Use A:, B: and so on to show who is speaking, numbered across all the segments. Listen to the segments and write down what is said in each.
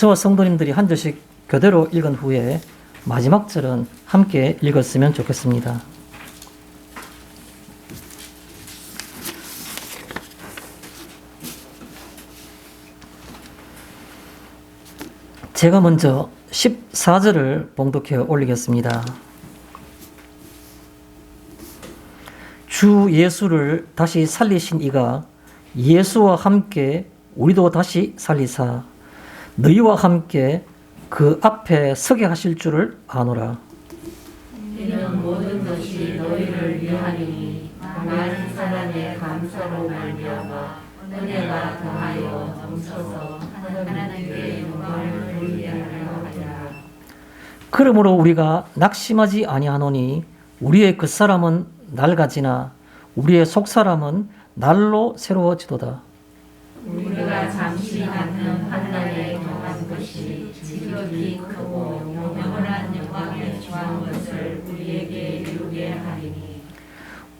A: 저와 성도님들이 한 절씩 교대로 읽은 후에 마지막 절은 함께 읽었으면 좋겠습니다. 제가 먼저 14절을 봉독해 올리겠습니다. 주 예수를 다시 살리신 이가 예수와 함께 우리도 다시 살리사 너희와 함께 그 앞에 서게 하실 줄을 아노라.
B: 이는 모든 것이 너희를 위하리니 많은 사람의 감사로 말미암아 은혜가 더하여 넘쳐서 하나님께 영광을 돌리게 하려 하리라.
A: 그러므로 우리가 낙심하지 아니하노니 우리의 겉사람은 낡아지나 우리의 속사람은 날로 새로워지도다.
B: 우리가 잠시 받는 환난에 경한 것이 지극히 크고 영원한 영광에 주한 것을 우리에게 이루게 하리니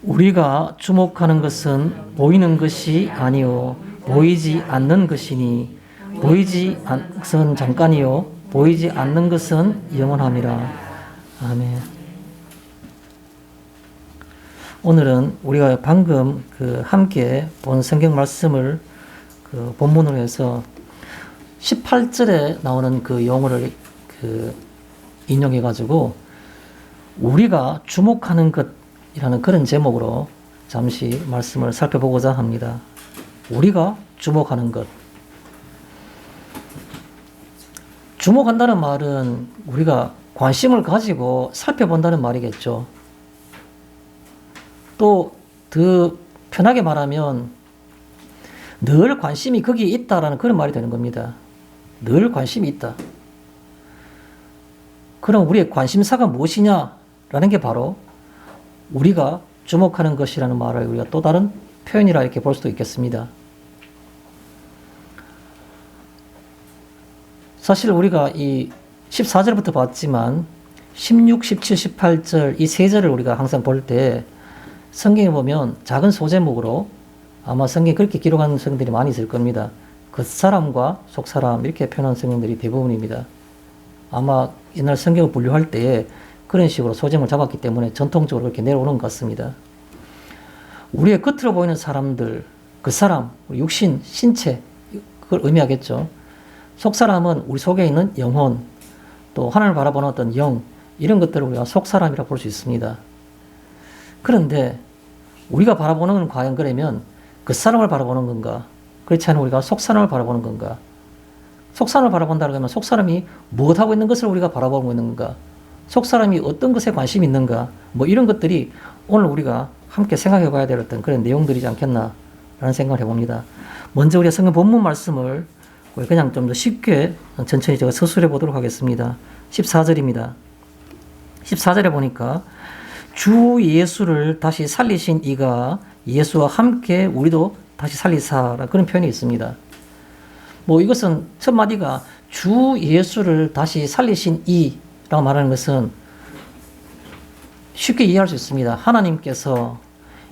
A: 우리가 주목하는 것은 보이는 것이 아니요 보이지 않는 것이니 보이지 않는 것은 잠깐이요 보이지 않는 것은 영원함이라. 아멘. 오늘은 우리가 방금 함께 본 성경 말씀을 본문으로 해서 18절에 나오는 그 용어를 인용해 가지고 우리가 주목하는 것이라는 그런 제목으로 잠시 말씀을 살펴보고자 합니다. 우리가 주목하는 것. 주목한다는 말은 우리가 관심을 가지고 살펴본다는 말이겠죠. 또 더 편하게 말하면 늘 관심이 거기에 있다라는 그런 말이 되는 겁니다. 늘 관심이 있다. 그럼 우리의 관심사가 무엇이냐라는 게 바로 우리가 주목하는 것이라는 말을 우리가 또 다른 표현이라 이렇게 볼 수도 있겠습니다. 사실 우리가 이 14절부터 봤지만 16, 17, 18절 이 세 절을 우리가 항상 볼 때 성경에 보면 작은 소제목으로 아마 성경에 그렇게 기록한 성경들이 많이 있을 겁니다. 겉사람과 속사람 이렇게 표현한 성경들이 대부분입니다. 아마 옛날 성경을 분류할 때 그런 식으로 소제목을 잡았기 때문에 전통적으로 그렇게 내려오는 것 같습니다. 우리의 겉으로 보이는 사람들, 겉사람, 육신, 신체 그걸 의미하겠죠. 속사람은 우리 속에 있는 영혼, 또 하나님을 바라보는 어떤 영 이런 것들을 우리가 속사람이라고 볼 수 있습니다. 그런데 우리가 바라보는 건 과연 그러면 겉사람을 바라보는 건가? 그렇지 않으면 우리가 속사람을 바라보는 건가? 속사람을 바라본다고 하면 속사람이 무엇하고 있는 것을 우리가 바라보고 있는 건가? 속사람이 어떤 것에 관심이 있는가? 뭐 이런 것들이 오늘 우리가 함께 생각해 봐야 될 어떤 그런 내용들이지 않겠나라는 생각을 해봅니다. 먼저 우리가 성경 본문 말씀을 그냥 좀 더 쉽게 천천히 제가 서술해 보도록 하겠습니다. 14절입니다. 14절에 보니까 주 예수를 다시 살리신 이가 예수와 함께 우리도 다시 살리사라 그런 표현이 있습니다. 뭐 이것은 첫 마디가 주 예수를 다시 살리신 이라고 말하는 것은 쉽게 이해할 수 있습니다. 하나님께서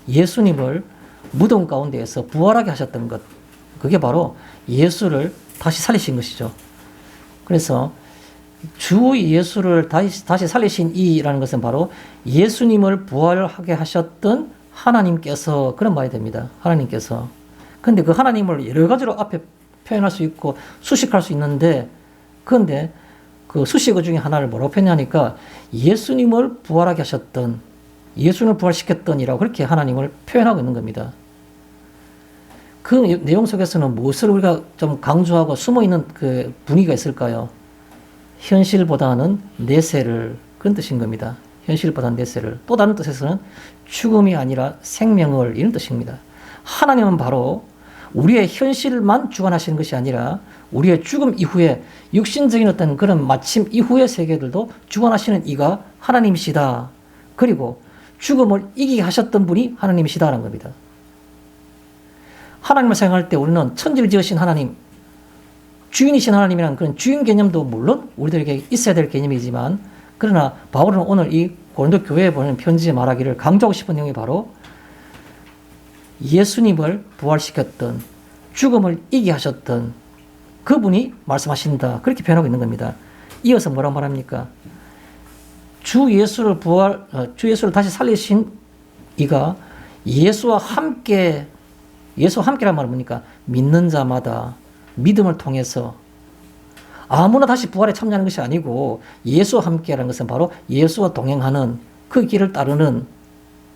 A: 예수님을 무덤 가운데에서 부활하게 하셨던 것, 그게 바로 예수를 다시 살리신 것이죠. 그래서 주 예수를 다시 살리신 이라는 것은 바로 예수님을 부활하게 하셨던 하나님께서 그런 말이 됩니다. 하나님께서. 근데 그 하나님을 여러 가지로 앞에 표현할 수 있고 수식할 수 있는데 그런데 그 수식어 중에 하나를 뭐라고 표현하니까 예수님을 부활하게 하셨던, 예수님을 부활시켰던이라고 그렇게 하나님을 표현하고 있는 겁니다. 그 내용 속에서는 무엇을 우리가 좀 강조하고 숨어있는 그 분위기가 있을까요? 현실보다는 내세를, 그런 뜻인 겁니다. 현실보다는 내세를. 또 다른 뜻에서는 죽음이 아니라 생명을, 이런 뜻입니다. 하나님은 바로 우리의 현실만 주관하시는 것이 아니라 우리의 죽음 이후에 육신적인 어떤 그런 마침 이후의 세계들도 주관하시는 이가 하나님이시다. 그리고 죽음을 이기게 하셨던 분이 하나님이시다라는 겁니다. 하나님을 생각할 때 우리는 천지를 지으신 하나님, 주인이신 하나님이라는 그런 주인 개념도 물론 우리들에게 있어야 될 개념이지만, 그러나 바울은 오늘 이 고린도 교회에 보낸 편지에 말하기를 강조하고 싶은 내용이 바로 예수님을 부활시켰던, 죽음을 이기게 하셨던 그분이 말씀하신다. 그렇게 표현하고 있는 겁니다. 이어서 뭐라고 말합니까? 주 예수를 다시 살리신 이가 예수와 함께란 말은 뭡니까? 믿는 자마다 믿음을 통해서 아무나 다시 부활에 참여하는 것이 아니고 예수와 함께라는 것은 바로 예수와 동행하는 그 길을 따르는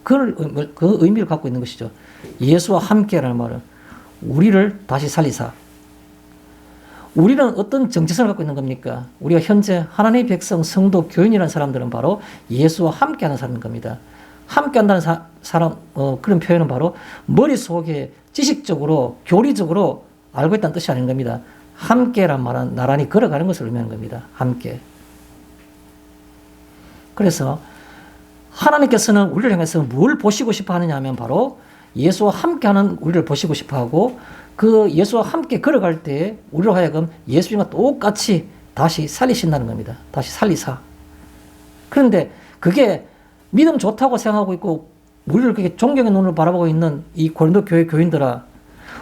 A: 그 의미를 갖고 있는 것이죠. 예수와 함께라는 말은 우리를 다시 살리사. 우리는 어떤 정체성을 갖고 있는 겁니까? 우리가 현재 하나님의 백성, 성도, 교인이라는 사람들은 바로 예수와 함께하는 사람인 겁니다. 함께한다는 사람 그런 표현은 바로 머릿속에 지식적으로 교리적으로 알고 있다는 뜻이 아닌 겁니다. 함께란 말은 나란히 걸어가는 것을 의미하는 겁니다. 함께. 그래서 하나님께서는 우리를 향해서 뭘 보시고 싶어 하느냐 하면 바로 예수와 함께하는 우리를 보시고 싶어 하고 그 예수와 함께 걸어갈 때 우리로 하여금 예수님과 똑같이 다시 살리신다는 겁니다. 다시 살리사. 그런데 그게 믿음 좋다고 생각하고 있고 우리를 그렇게 존경의 눈으로 바라보고 있는 이 고린도 교회 교인들아,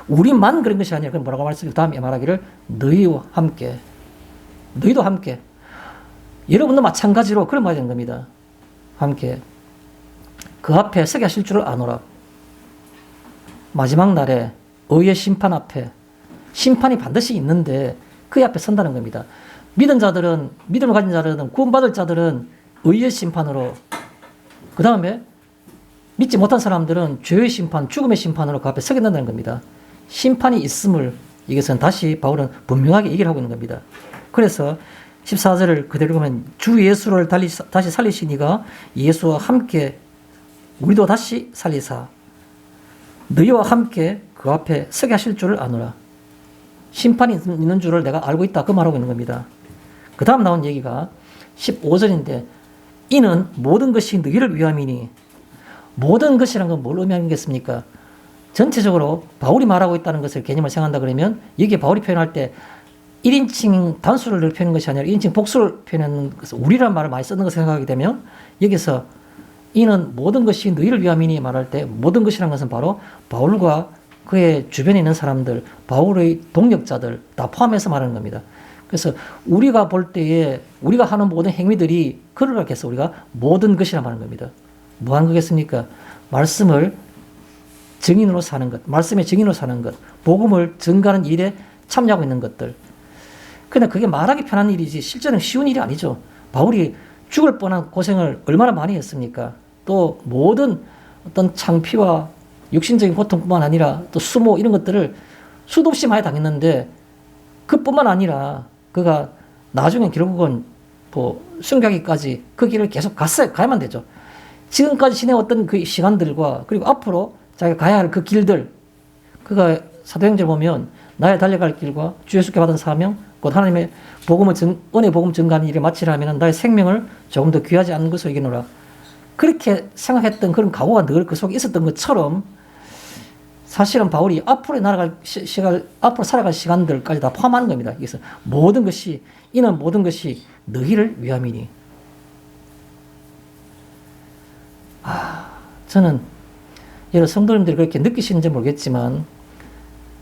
A: 우리만 그런 것이 아니라 뭐라고 말씀드리고 다음에 말하기를 너희와 함께, 너희도 함께, 여러분도 마찬가지로 그런 말이 되는 겁니다. 함께 그 앞에 서게 하실 줄을 아노라. 마지막 날에 의의 심판 앞에 심판이 반드시 있는데 그 앞에 선다는 겁니다. 믿음을 가진 자들은, 구원받을 자들은 의의 심판으로, 그 다음에 믿지 못한 사람들은 죄의 심판, 죽음의 심판으로 그 앞에 서게 된다는 겁니다. 심판이 있음을 이것은 다시 바울은 분명하게 얘기를 하고 있는 겁니다. 그래서 14절을 그대로 보면 주 예수를 다시 살리시니가 예수와 함께 우리도 다시 살리사 너희와 함께 그 앞에 서게 하실 줄을 아노라. 심판이 있는 줄을 내가 알고 있다. 그 말하고 있는 겁니다. 그 다음 나온 얘기가 15절인데 이는 모든 것이 너희를 위함이니, 모든 것이란 건 뭘 의미하겠습니까? 전체적으로 바울이 말하고 있다는 것을 개념을 생각한다 그러면 여기에 바울이 표현할 때 1인칭 단수를 표현하는 것이 아니라 1인칭 복수를 표현하는 것을 우리라는 말을 많이 쓰는 것을 생각하게 되면 여기서 이는 모든 것이 너희를 위함이니 말할 때 모든 것이라는 것은 바로 바울과 그의 주변에 있는 사람들, 바울의 동력자들 다 포함해서 말하는 겁니다. 그래서 우리가 볼 때에 우리가 하는 모든 행위들이 그러라고 해서 우리가 모든 것이라 말하는 겁니다. 뭐 하는 거겠습니까? 말씀을 증인으로 사는 것, 말씀의 증인으로 사는 것, 복음을 증가하는 일에 참여하고 있는 것들. 그런데 그게 말하기 편한 일이지 실제는 쉬운 일이 아니죠. 바울이 죽을 뻔한 고생을 얼마나 많이 했습니까? 또 모든 어떤 창피와 육신적인 고통뿐만 아니라 또 수모 이런 것들을 수도 없이 많이 당했는데 그뿐만 아니라 그가 나중에 결국은 뭐 순교하기까지 그 길을 계속 가야만 되죠. 지금까지 지내왔던 그 시간들과 그리고 앞으로 자기가 가야 할 그 길들, 그가 사도행전 보면 나의 달려갈 길과 주 예수께 받은 사명, 곧 하나님의 은혜 복음 증가하는 일을 마치려면 나의 생명을 조금 더 귀하지 않은 것으로 이기노라. 그렇게 생각했던 그런 각오가 늘 그 속에 있었던 것처럼 사실은 바울이 앞으로 살아갈 시간들까지 다 포함하는 겁니다. 그래서 이는 모든 것이 너희를 위함이니. 저는 여러 성도님들이 그렇게 느끼시는지 모르겠지만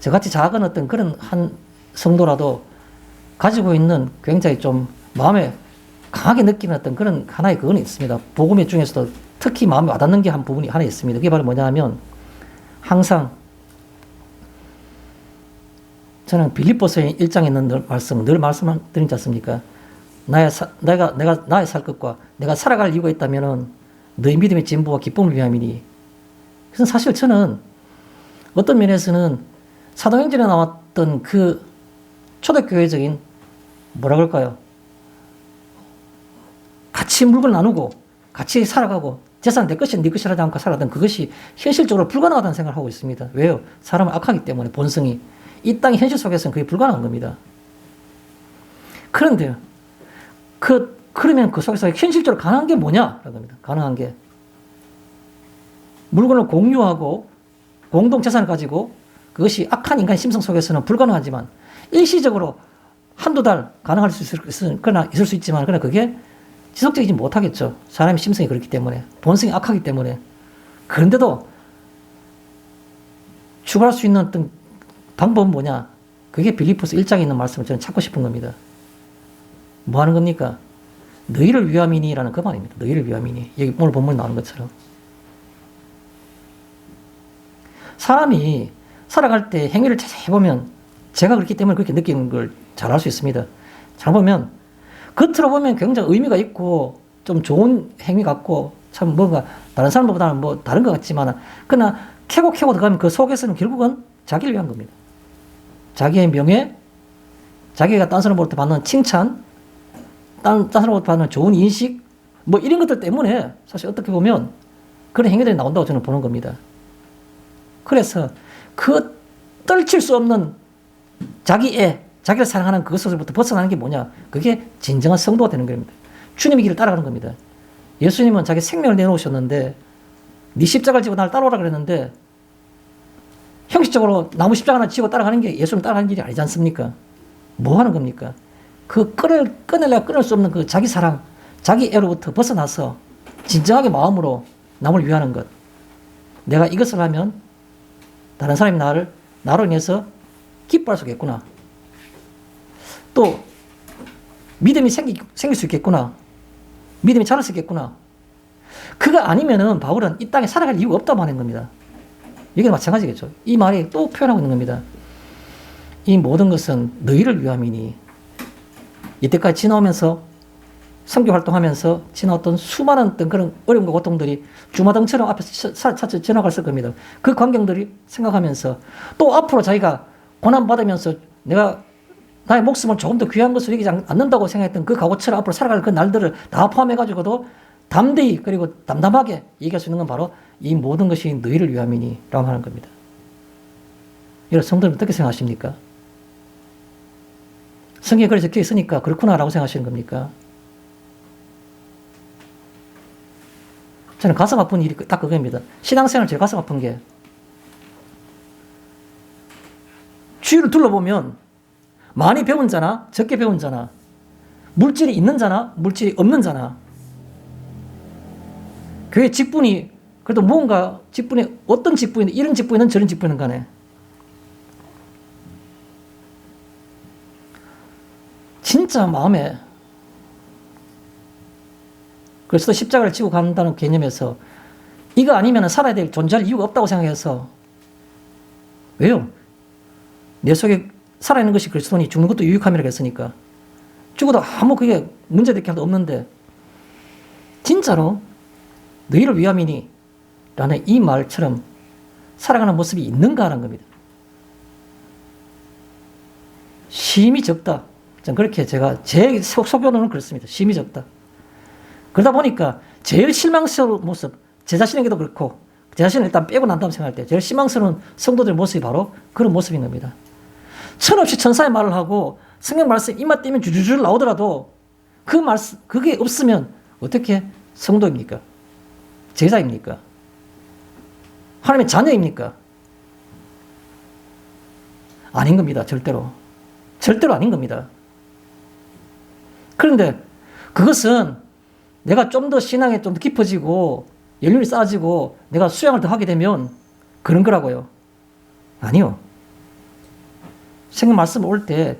A: 저같이 작은 어떤 그런 한 성도라도 가지고 있는 굉장히 좀 마음에 강하게 느끼는 어떤 그런 하나의 그건 있습니다. 복음의 중에서도 특히 마음에 와닿는 게 한 부분이 하나 있습니다. 그게 바로 뭐냐 하면 항상 저는 빌립보서의 1장에 있는 말씀, 늘 말씀드리지 않습니까? 내가 나의 살 것과 내가 살아갈 이유가 있다면은 너희 믿음의 진보와 기쁨을 위함이니. 그래서 사실 저는 어떤 면에서는 사도행전에 나왔던 그 초대교회적인 뭐라 그럴까요? 같이 물건을 나누고 같이 살아가고 재산 내 것이 네 것이라지 않고 살아가던 그것이 현실적으로 불가능하다는 생각을 하고 있습니다. 왜요? 사람은 악하기 때문에 본성이. 이 땅의 현실 속에서는 그게 불가능한 겁니다. 그런데요. 그러면 그 속에서 현실적으로 가능한 게 뭐냐라는 겁니다. 가능한 게. 물건을 공유하고 공동재산을 가지고 그것이 악한 인간의 심성 속에서는 불가능하지만 일시적으로 한두 달 가능할 수 있을 수 있지만 그러나 그게 지속적이지 못하겠죠. 사람의 심성이 그렇기 때문에. 본성이 악하기 때문에. 그런데도 추구할 수 있는 어떤 방법은 뭐냐? 그게 빌립보서 1장에 있는 말씀을 저는 찾고 싶은 겁니다. 뭐 하는 겁니까? 너희를 위함이니라는 그 말입니다. 너희를 위함이니. 여기 오늘 본문에 나오는 것처럼. 사람이 살아갈 때 행위를 자세히 보면 제가 그렇기 때문에 그렇게 느끼는 걸 잘 알 수 있습니다. 잘 보면 겉으로 보면 굉장히 의미가 있고 좀 좋은 행위 같고 참 뭔가 다른 사람보다는 뭐 다른 것 같지만 그러나 캐고 들어가면 그 속에서는 결국은 자기를 위한 겁니다. 자기의 명예, 자기가 딴 사람으로부터 받는 칭찬, 딴 사람으로부터 받는 좋은 인식 뭐 이런 것들 때문에 사실 어떻게 보면 그런 행위들이 나온다고 저는 보는 겁니다. 그래서 그 떨칠 수 없는 자기를 사랑하는 그것으로부터 벗어나는 게 뭐냐? 그게 진정한 성도가 되는 겁니다. 주님의 길을 따라가는 겁니다. 예수님은 자기 생명을 내놓으셨는데 네 십자가를 지고 나를 따라오라 그랬는데 형식적으로 나무 십자가 하나 지고 따라가는 게 예수님 따라가는 길이 아니지 않습니까? 뭐 하는 겁니까? 그 끊으려고 끊을 수 없는 그 자기 사랑, 자기 애로부터 벗어나서 진정하게 마음으로 남을 위하는 것. 내가 이것을 하면 다른 사람이 나로 인해서 기뻐할 수 있겠구나. 또 믿음이 생길 수 있겠구나. 믿음이 자랄 수 있겠구나. 그거 아니면은 바울은 이 땅에 살아갈 이유가 없다고 하는 겁니다. 이게 마찬가지겠죠. 이 말이 또 표현하고 있는 겁니다. 이 모든 것은 너희를 위함이니. 이때까지 지나오면서 선교 활동하면서 지나왔던 수많은 어떤 그런 어려움과 고통들이 주마등처럼 앞에서 차차 지나갔을 겁니다. 그 광경들이 생각하면서 또 앞으로 자기가 고난받으면서 내가 나의 목숨을 조금 더 귀한 것으로 여기지 않는다고 생각했던 그 각오처럼 앞으로 살아갈 그 날들을 다 포함해가지고도 담대히 그리고 담담하게 얘기할 수 있는 건 바로 이 모든 것이 너희를 위함이니 라고 하는 겁니다. 여러분 성도님 어떻게 생각하십니까? 성경에 그렇게 적혀 있으니까 그렇구나 라고 생각하시는 겁니까? 저는 가슴 아픈 일이 딱 그겁니다. 신앙생활 제일 가슴 아픈 게 주위를 둘러보면 많이 배운 자나 적게 배운 자나 물질이 있는 자나 물질이 없는 자나 교회 직분이 그래도 뭔가 직분이 어떤 직분이든 이런 직분이든 저런 직분이든 간에 진짜 마음에 그래서 십자가를 지고 간다는 개념에서 이거 아니면 살아야 될 존재할 이유가 없다고 생각해서 왜요? 내 속에 살아있는 것이 그리스도니 죽는 것도 유익함이라고 했으니까 죽어도 아무 그게 문제될 게 하나도 없는데 진짜로 너희를 위함이니 라는 이 말처럼 살아가는 모습이 있는가 하는 겁니다. 심히 적다. 그렇게 제가 제 소견으로는 그렇습니다. 심히 적다. 그러다 보니까 제일 실망스러운 모습, 제 자신에게도 그렇고 제 자신을 일단 빼고 난 다음 생각할 때 제일 실망스러운 성도들의 모습이 바로 그런 모습인 겁니다. 천없이 천사의 말을 하고 성경 말씀 입맛 떼면 주주줄 나오더라도 그 말씀 그게 없으면 어떻게 성도입니까? 제자입니까? 하나님의 자녀입니까? 아닌 겁니다. 절대로. 절대로 아닌 겁니다. 그런데 그것은 내가 좀 더 신앙에 좀 더 깊어지고 연륜이 쌓아지고 내가 수양을 더 하게 되면 그런 거라고요. 아니요. 성경 말씀 올 때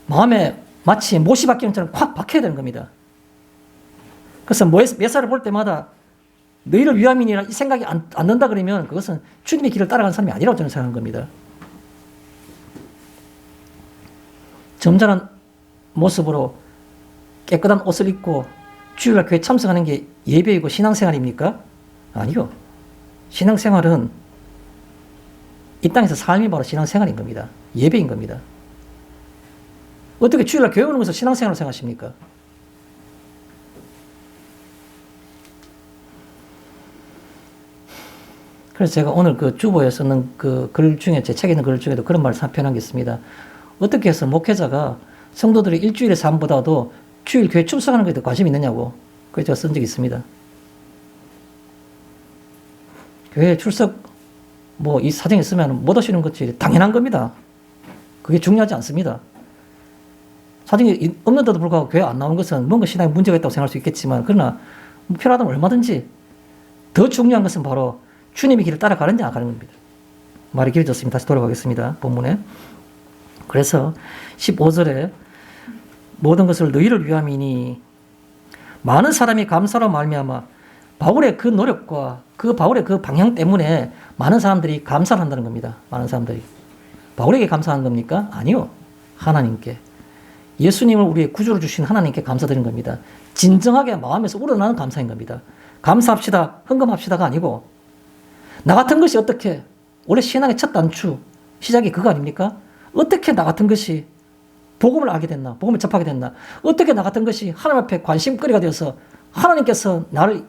A: 마음에 마치 못이 박히는 것처럼 확 박혀야 되는 겁니다. 그래서 메사를 볼 때마다 너희를 위함이니라 이 생각이 안 든다 그러면 그것은 주님의 길을 따라가는 사람이 아니라고 저는 생각하는 겁니다. 점잖은 모습으로 깨끗한 옷을 입고 주일날 교회 참석하는 게 예배이고 신앙생활입니까? 아니요. 신앙생활은 이 땅에서 삶이 바로 신앙생활인 겁니다. 예배인 겁니다. 어떻게 주일날 교회 오는 것을 신앙생활로 생각하십니까? 그래서 제가 오늘 그 주보에 쓰는 그 글 중에 제 책에 있는 글 중에도 그런 말을 표현한 게 있습니다. 어떻게 해서 목회자가 성도들이 일주일의 삶보다도 주일 교회 출석하는 것에 더 관심이 있느냐고 그래서 제가 쓴 적이 있습니다. 교회 출석 뭐 이 사정이 있으면 못 오시는 것이 당연한 겁니다. 그게 중요하지 않습니다. 사정이 없는데도 불구하고 교회 안 나오는 것은 뭔가 신앙에 문제가 있다고 생각할 수 있겠지만 그러나 필요하다면 얼마든지 더 중요한 것은 바로 주님의 길을 따라가느냐 안 가는 겁니다. 말이 길어졌습니다. 다시 돌아가겠습니다. 본문에 그래서 15절에 모든 것을 너희를 위함이니 많은 사람이 감사로 말미암아 바울의 그 노력과 바울의 그 방향 때문에 많은 사람들이 감사를 한다는 겁니다. 많은 사람들이. 바울에게 감사하는 겁니까? 아니요. 하나님께. 예수님을 우리의 구주로 주신 하나님께 감사드리는 겁니다. 진정하게 마음에서 우러나는 감사인 겁니다. 감사합시다, 헌금합시다가 아니고 나 같은 것이 어떻게 올해 신앙의 첫 단추 시작이 그거 아닙니까? 어떻게 나 같은 것이 복음을 알게 됐나? 복음을 접하게 됐나? 어떻게 나 같은 것이 하나님 앞에 관심거리가 되어서 하나님께서 나를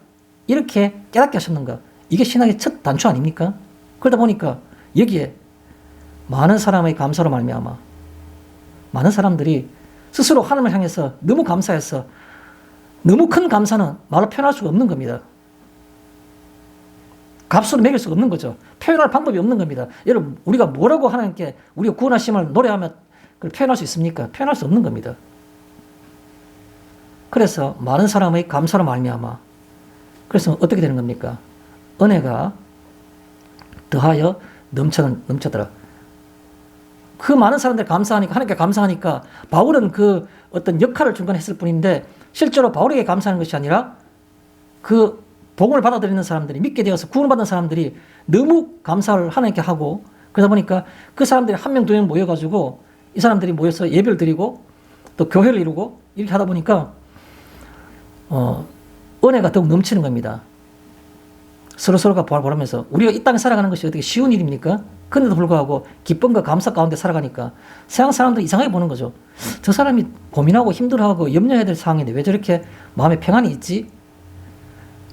A: 이렇게 깨닫게 하셨는가? 이게 신앙의 첫 단추 아닙니까? 그러다 보니까 여기에 많은 사람의 감사로 말미암아 많은 사람들이 스스로 하나님을 향해서 너무 감사해서 너무 큰 감사는 말로 표현할 수가 없는 겁니다. 값으로 매길 수가 없는 거죠. 표현할 방법이 없는 겁니다. 여러분, 우리가 뭐라고 하나님께 우리가 구원하심을 노래하며 그걸 표현할 수 있습니까? 표현할 수 없는 겁니다. 그래서 많은 사람의 감사로 말미암아 그래서 어떻게 되는 겁니까? 은혜가 더하여 넘쳐더라. 그 많은 사람들이 감사하니까, 하나님께 감사하니까 바울은 그 어떤 역할을 중간에 했을 뿐인데 실제로 바울에게 감사하는 것이 아니라 그 복음을 받아들이는 사람들이 믿게 되어서 구원받은 사람들이 너무 감사를 하나님께 하고 그러다 보니까 그 사람들이 한 명, 두 명 모여가지고 이 사람들이 모여서 예배를 드리고 또 교회를 이루고 이렇게 하다 보니까 은혜가 더욱 넘치는 겁니다. 서로가 보라면서 우리가 이 땅에 살아가는 것이 어떻게 쉬운 일입니까? 그런데도 불구하고 기쁨과 감사 가운데 살아가니까 세상 사람들 이상하게 보는 거죠. 저 사람이 고민하고 힘들어하고 염려해야 될 상황인데 왜 저렇게 마음에 평안이 있지?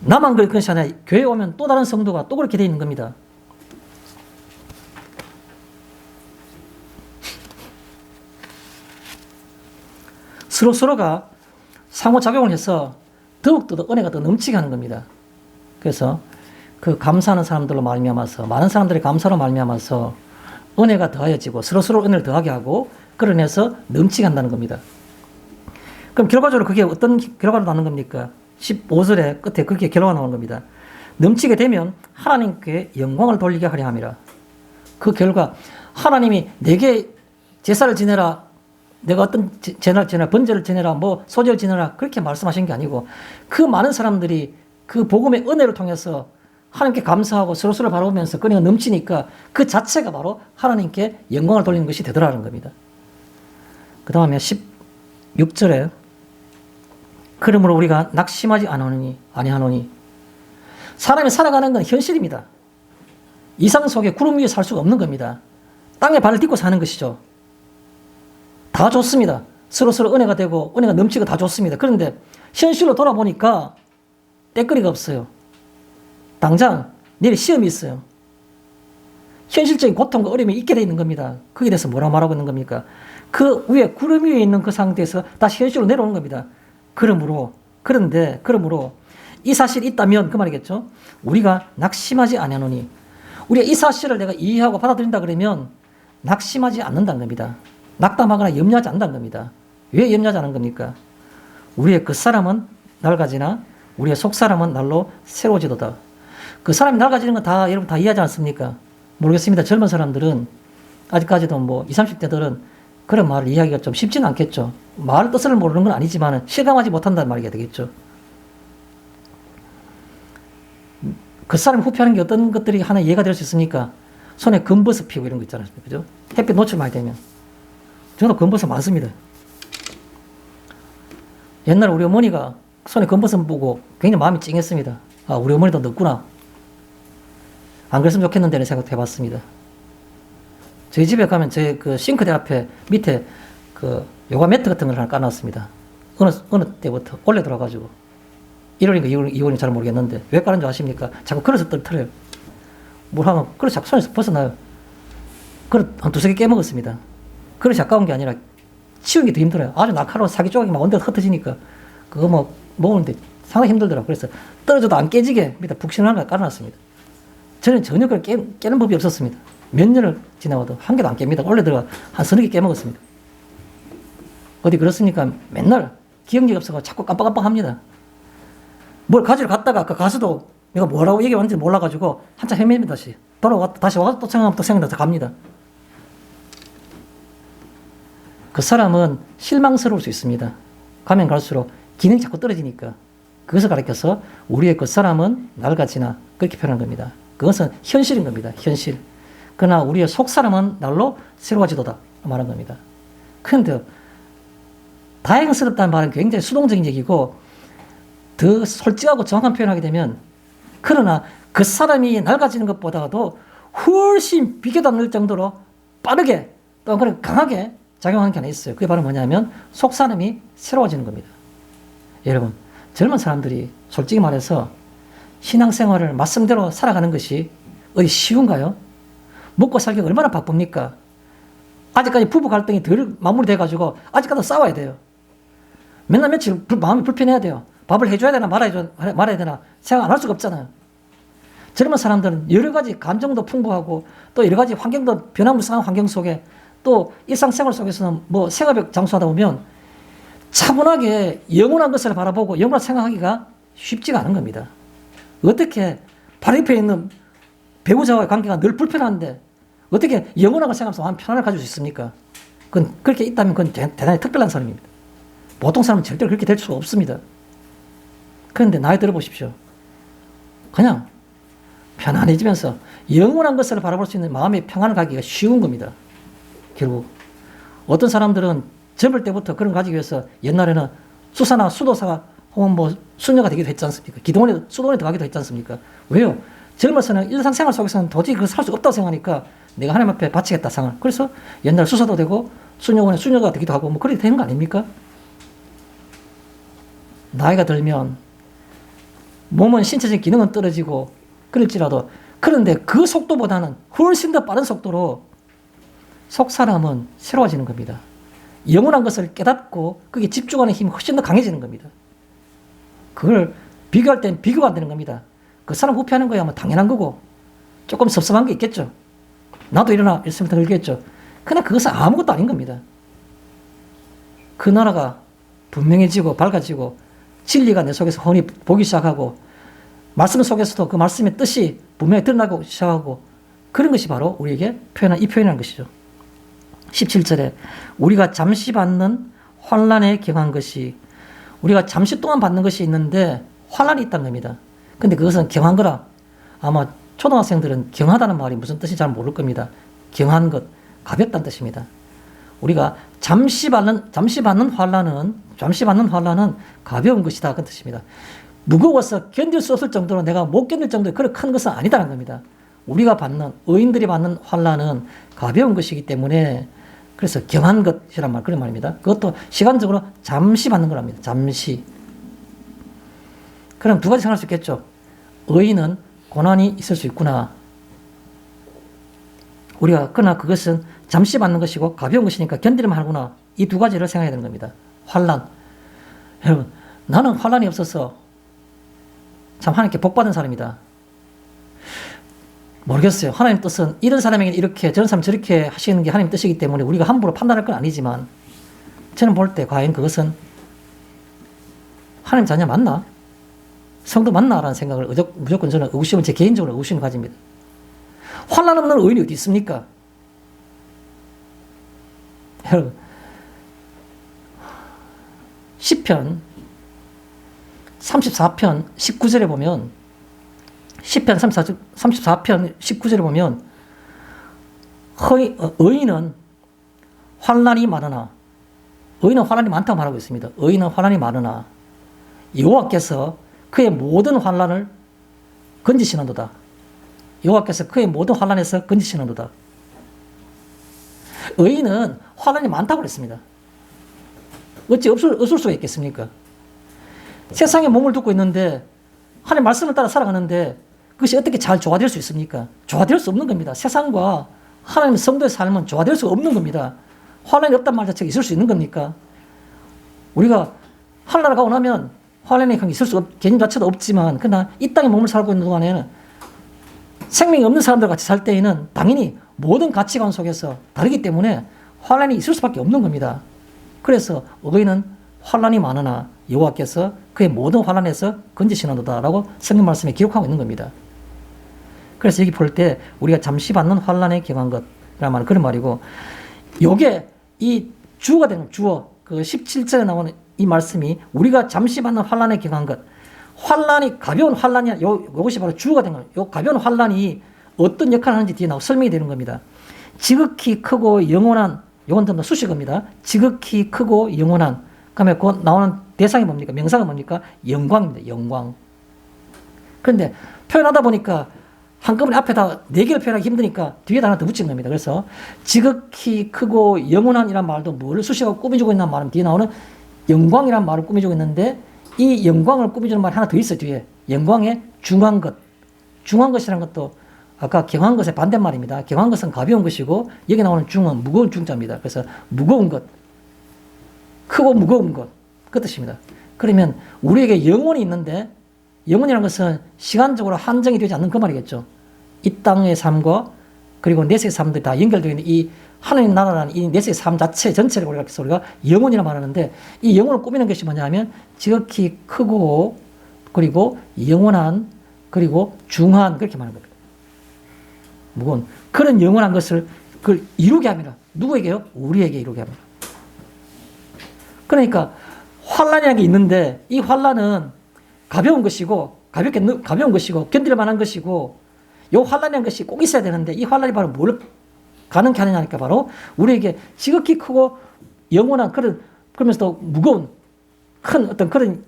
A: 나만 그런 것이 아니라 교회에 오면 또 다른 성도가 또 그렇게 되어 있는 겁니다. 서로가 상호작용을 해서 더욱더 은혜가 더 넘치게 하는 겁니다. 그래서 그 감사하는 사람들로 말미암아서 많은 사람들이 감사로 말미암아서 은혜가 더하여지고 서로 은혜를 더하게 하고 그러면서 넘치게 한다는 겁니다. 그럼 결과적으로 그게 어떤 결과로 나는 겁니까? 15절의 끝에 그렇게 결과가 나오는 겁니다. 넘치게 되면 하나님께 영광을 돌리게 하려 함이라. 그 결과 하나님이 내게 제사를 지내라, 내가 어떤 제사를 지내라, 번제를 지내라, 뭐 소제를 지내라 그렇게 말씀하신 게 아니고 그 많은 사람들이 그 복음의 은혜를 통해서 하나님께 감사하고 서로를 바라보면서 그 은혜가 넘치니까 그 자체가 바로 하나님께 영광을 돌리는 것이 되더라는 겁니다. 그 다음에 16절에 그러므로 우리가 낙심하지 아니하노니 사람이 살아가는 건 현실입니다. 이상 속에 구름 위에 살 수가 없는 겁니다. 땅에 발을 딛고 사는 것이죠. 다 좋습니다. 서로 은혜가 되고 은혜가 넘치고 다 좋습니다. 그런데 현실로 돌아보니까 때거리가 없어요. 당장 내일 시험이 있어요. 현실적인 고통과 어려움이 있게 되어 있는 겁니다. 거기에 대해서 뭐라 말하고 있는 겁니까? 그 위에 구름 위에 있는 그 상태에서 다시 현실로 내려오는 겁니다. 그러므로 이 사실이 있다면 그 말이겠죠. 우리가 낙심하지 아니하노니 우리가 이 사실을 내가 이해하고 받아들인다 그러면 낙심하지 않는다는 겁니다. 낙담하거나 염려하지 않는다는 겁니다. 왜 염려하지 않는 겁니까? 우리의 겉사람은 낡아지나 우리의 속사람은 날로 새로워지도다. 그 사람이 낡아지는 건 다 여러분 다 이해하지 않습니까? 모르겠습니다. 젊은 사람들은 아직까지도 뭐 20, 30대들은 그런 말을 이해하기가 좀 쉽지는 않겠죠. 말 뜻을 모르는 건 아니지만 실감하지 못한다는 말이 되겠죠. 그 사람이 후피하는 게 어떤 것들이 하나 이해가 될 수 있습니까? 손에 검버섯 피고 이런 거 있잖아요. 그죠? 햇빛 노출 많이 되면. 저도 검버섯 많습니다. 옛날에 우리 어머니가 손에 검버섯 보고 굉장히 마음이 찡했습니다. 아, 우리 어머니도 늙구나. 안 그랬으면 좋겠는데 라는 생각도 해봤습니다. 저희 집에 가면 제 그 싱크대 앞에 밑에 그 요가 매트 같은 걸 하나 깔아놨습니다. 어느 때부터 원래 들어가지고 1월인가 2월인가 잘 모르겠는데 왜 깔은 줄 아십니까? 자꾸 그릇을 떨어뜨려요. 뭘 하면 그릇 자꾸 손에서 벗어나요. 그릇 한 두세 개 깨먹었습니다. 그릇이 아까운 게 아니라 치우는 게 더 힘들어요. 아주 날카로운 사기 조각이 막 언제 흩어지니까 그거 뭐 먹는데 상당히 힘들더라고요. 그래서 떨어져도 안 깨지게 밑에 북신을 하나 깔아놨습니다. 저는 전혀 그걸 깨는 법이 없었습니다. 몇 년을 지나와도 한 개도 안 깹니다. 원래 들어가 한 서너 개 깨먹었습니다. 어디 그렇습니까? 맨날 기억력이 없어서 자꾸 깜빡깜빡 합니다. 뭘 가지러 갔다가 그 가수도 내가 뭐라고 얘기했는지 몰라가지고 한참 헤매입니다. 다시 돌아왔다 다시 와서 또 생각나면 또 생각나서 갑니다. 그 사람은 실망스러울 수 있습니다. 가면 갈수록 기능이 자꾸 떨어지니까. 그것을 가리켜서 우리의 그 사람은 낡아지나 그렇게 표현한 겁니다. 그것은 현실인 겁니다. 현실. 그러나 우리의 속 사람은 날로 새로워지도다 말한 겁니다. 그런데 다행스럽다는 말은 굉장히 수동적인 얘기고 더 솔직하고 정확한 표현하게 되면 그러나 그 사람이 낡아지는 것보다도 훨씬 비교도 안 될 정도로 빠르게 또 그런 강하게 작용하는 게 하나 있어요. 그게 바로 뭐냐면 속 사람이 새로워지는 겁니다. 여러분 젊은 사람들이 솔직히 말해서 신앙생활을 말씀대로 살아가는 것이 어디 쉬운가요? 먹고 살기가 얼마나 바쁩니까? 아직까지 부부 갈등이 덜 마무리돼가지고 아직까지 싸워야 돼요. 맨날 며칠 마음이 불편해야 돼요. 밥을 해줘야 되나 말아야 되나 생각 안 할 수가 없잖아요. 젊은 사람들은 여러 가지 감정도 풍부하고 또 여러 가지 환경도 변화무쌍한 환경 속에 또 일상생활 속에서는 뭐 생업에 장수하다 보면 차분하게 영원한 것을 바라보고 영원한 생각하기가 쉽지가 않은 겁니다. 어떻게 바로 옆에 있는 배우자와의 관계가 늘 불편한데 어떻게 영원한 걸 생각하면서 마음 편안을 가질 수 있습니까? 그건 그렇게 있다면 그건 대단히 특별한 사람입니다. 보통 사람은 절대로 그렇게 될 수가 없습니다. 그런데 나이 들어보십시오. 그냥 편안해지면서 영원한 것을 바라볼 수 있는 마음의 평안을 가기가 쉬운 겁니다. 결국 어떤 사람들은 젊을 때부터 그런 거 가지기 위해서 옛날에는 수사나 수도사가 혹은 뭐 수녀가 되기도 했지 않습니까? 기도원에 수도원에 들어가기도 했지 않습니까? 왜요? 젊어서는 일상생활 속에서는 도저히 그걸 살 수 없다고 생각하니까 내가 하나님 앞에 바치겠다 상을. 그래서 옛날 수사도 되고 수녀원에 수녀가 되기도 하고 뭐 그렇게 되는 거 아닙니까? 나이가 들면 몸은 신체적 기능은 떨어지고 그럴지라도 그런데 그 속도보다는 훨씬 더 빠른 속도로 속 사람은 새로워지는 겁니다. 영원한 것을 깨닫고 거기에 집중하는 힘이 훨씬 더 강해지는 겁니다. 그걸 비교할 땐 비교가 안 되는 겁니다. 그 사람 후피하는 거야 뭐 당연한 거고 조금 섭섭한 게 있겠죠. 나도 일어나 있으면 더 들겠죠. 그러나 그것은 아무것도 아닌 겁니다. 그 나라가 분명해지고 밝아지고 진리가 내 속에서 훤히 보기 시작하고 말씀 속에서도 그 말씀의 뜻이 분명히 드러나고 시작하고 그런 것이 바로 우리에게 이 표현이라는 것이죠. 17절에 우리가 잠시 받는 환난에 경한 것이 우리가 잠시 동안 받는 것이 있는데 환난이 있다는 겁니다. 근데 그것은 경한 거라 아마 초등학생들은 경하다는 말이 무슨 뜻인지 잘 모를 겁니다. 경한 것, 가볍다는 뜻입니다. 우리가 잠시 받는 환난은 가벼운 것이다 그런 뜻입니다. 무거워서 견딜 수 없을 정도로 내가 못 견딜 정도의 그런 큰 것은 아니다는 겁니다. 우리가 받는 의인들이 받는 환난은 가벼운 것이기 때문에 그래서 경한 것이란 말 그런 말입니다. 그것도 시간적으로 잠시 받는 거랍니다. 잠시. 그럼 두 가지 생각할 수 있겠죠. 의인은 고난이 있을 수 있구나. 우리가 그러나 그것은 잠시 받는 것이고 가벼운 것이니까 견디려면 하구나. 이 두 가지를 생각해야 되는 겁니다. 환난. 여러분 나는 환난이 없어서 참 하나님께 복받은 사람이다. 모르겠어요. 하나님 뜻은 이런 사람에게 이렇게 저런 사람 저렇게 하시는 게 하나님 뜻이기 때문에 우리가 함부로 판단할 건 아니지만 저는 볼 때 과연 그것은 하나님 자녀 맞나? 성도 맞나? 라는 생각을 무조건 저는 의구심을 제 개인적으로 의구심을 가집니다. 환난 없는 의인이 어디 있습니까? 여러분 시편 34편 19절에 보면 시편 34편 19절에 보면 의인은 환난이 많으나 의인은 환난이 많다고 말하고 있습니다. 의인은 환난이 많으나 여호와께서 그의 모든 환난을 건지시는도다. 여호와께서 그의 모든 환난에서 건지시는도다. 의인은 환난이 많다고 그랬습니다. 어찌 없을 수가 있겠습니까? 세상에 몸을 두고 있는데 하나님 말씀을 따라 살아가는데 그것이 어떻게 잘 조화될 수 있습니까? 조화될 수 없는 겁니다. 세상과 하나님 성도의 삶은 조화될 수 없는 겁니다. 환난이 없단 말 자체가 있을 수 있는 겁니까? 우리가 하늘나라 가고 나면 환난이 있을 수 개념 자체도 없지만 그러나 이 땅에 몸을 살고 있는 동안에는 생명이 없는 사람들 같이 살 때에는 당연히 모든 가치관 속에서 다르기 때문에 환난이 있을 수밖에 없는 겁니다. 그래서 의인은 환난이 많으나 여호와께서 그의 모든 환난에서 건지시는도다라고 성경 말씀에 기록하고 있는 겁니다. 그래서 여기 볼 때 우리가 잠시 받는 환난에 경한 것이란 말은 그런 말이고 요게 이 주어가 되는 주어. 그 17절에 나오는 이 말씀이 우리가 잠시 받는 환난에 경한 것. 환난이 가벼운 환난이 요것이 바로 주어가 된 거예요. 요 가벼운 환난이 어떤 역할을 하는지 뒤에 나오고 설명이 되는 겁니다. 지극히 크고 영원한 요건 좀 더 수식어입니다. 지극히 크고 영원한. 그다음에 곧 나오는 대상이 뭡니까? 명사가 뭡니까? 영광입니다. 영광. 그런데 표현하다 보니까 한꺼번에 앞에다 네 개를 표현하기 힘드니까 뒤에다 하나 더 붙인 겁니다. 그래서 지극히 크고 영원한이란 말도 뭐를 수식하고 꾸며주고 있는 말은 뒤에 나오는 영광이란 말을 꾸며주고 있는데 이 영광을 꾸며주는 말이 하나 더 있어요. 뒤에. 영광의 중한 것. 중한 것이라는 것도 아까 경한 것의 반대말입니다. 경한 것은 가벼운 것이고 여기 나오는 중은 무거운 중자입니다. 그래서 무거운 것. 크고 무거운 것. 그 뜻입니다. 그러면 우리에게 영혼이 있는데 영혼이라는 것은 시간적으로 한정이 되지 않는 그 말이겠죠. 이 땅의 삶과 그리고 내세의 삶들이 다 연결되어 있는 이 하나님 나라라는 이 내세의 삶 자체 전체를 우리가 영혼이라 말하는데 이 영혼을 꾸미는 것이 뭐냐면 지극히 크고 그리고 영원한 그리고 중한 그렇게 말하는 겁니다. 무거운 그런 영원한 것을 그걸 이루게 합니다. 누구에게요? 우리에게 이루게 합니다. 그러니까 환난이라는 게 있는데 이 환난은 가벼운 것이고 가벼운 것이고 견딜 만한 것이고 요 환난이라는 것이 꼭 있어야 되는데 이 환난이 바로 뭘 가능케 하느냐니까 바로 우리에게 지극히 크고 영원한 그런 그러면서도 무거운 큰 어떤 그런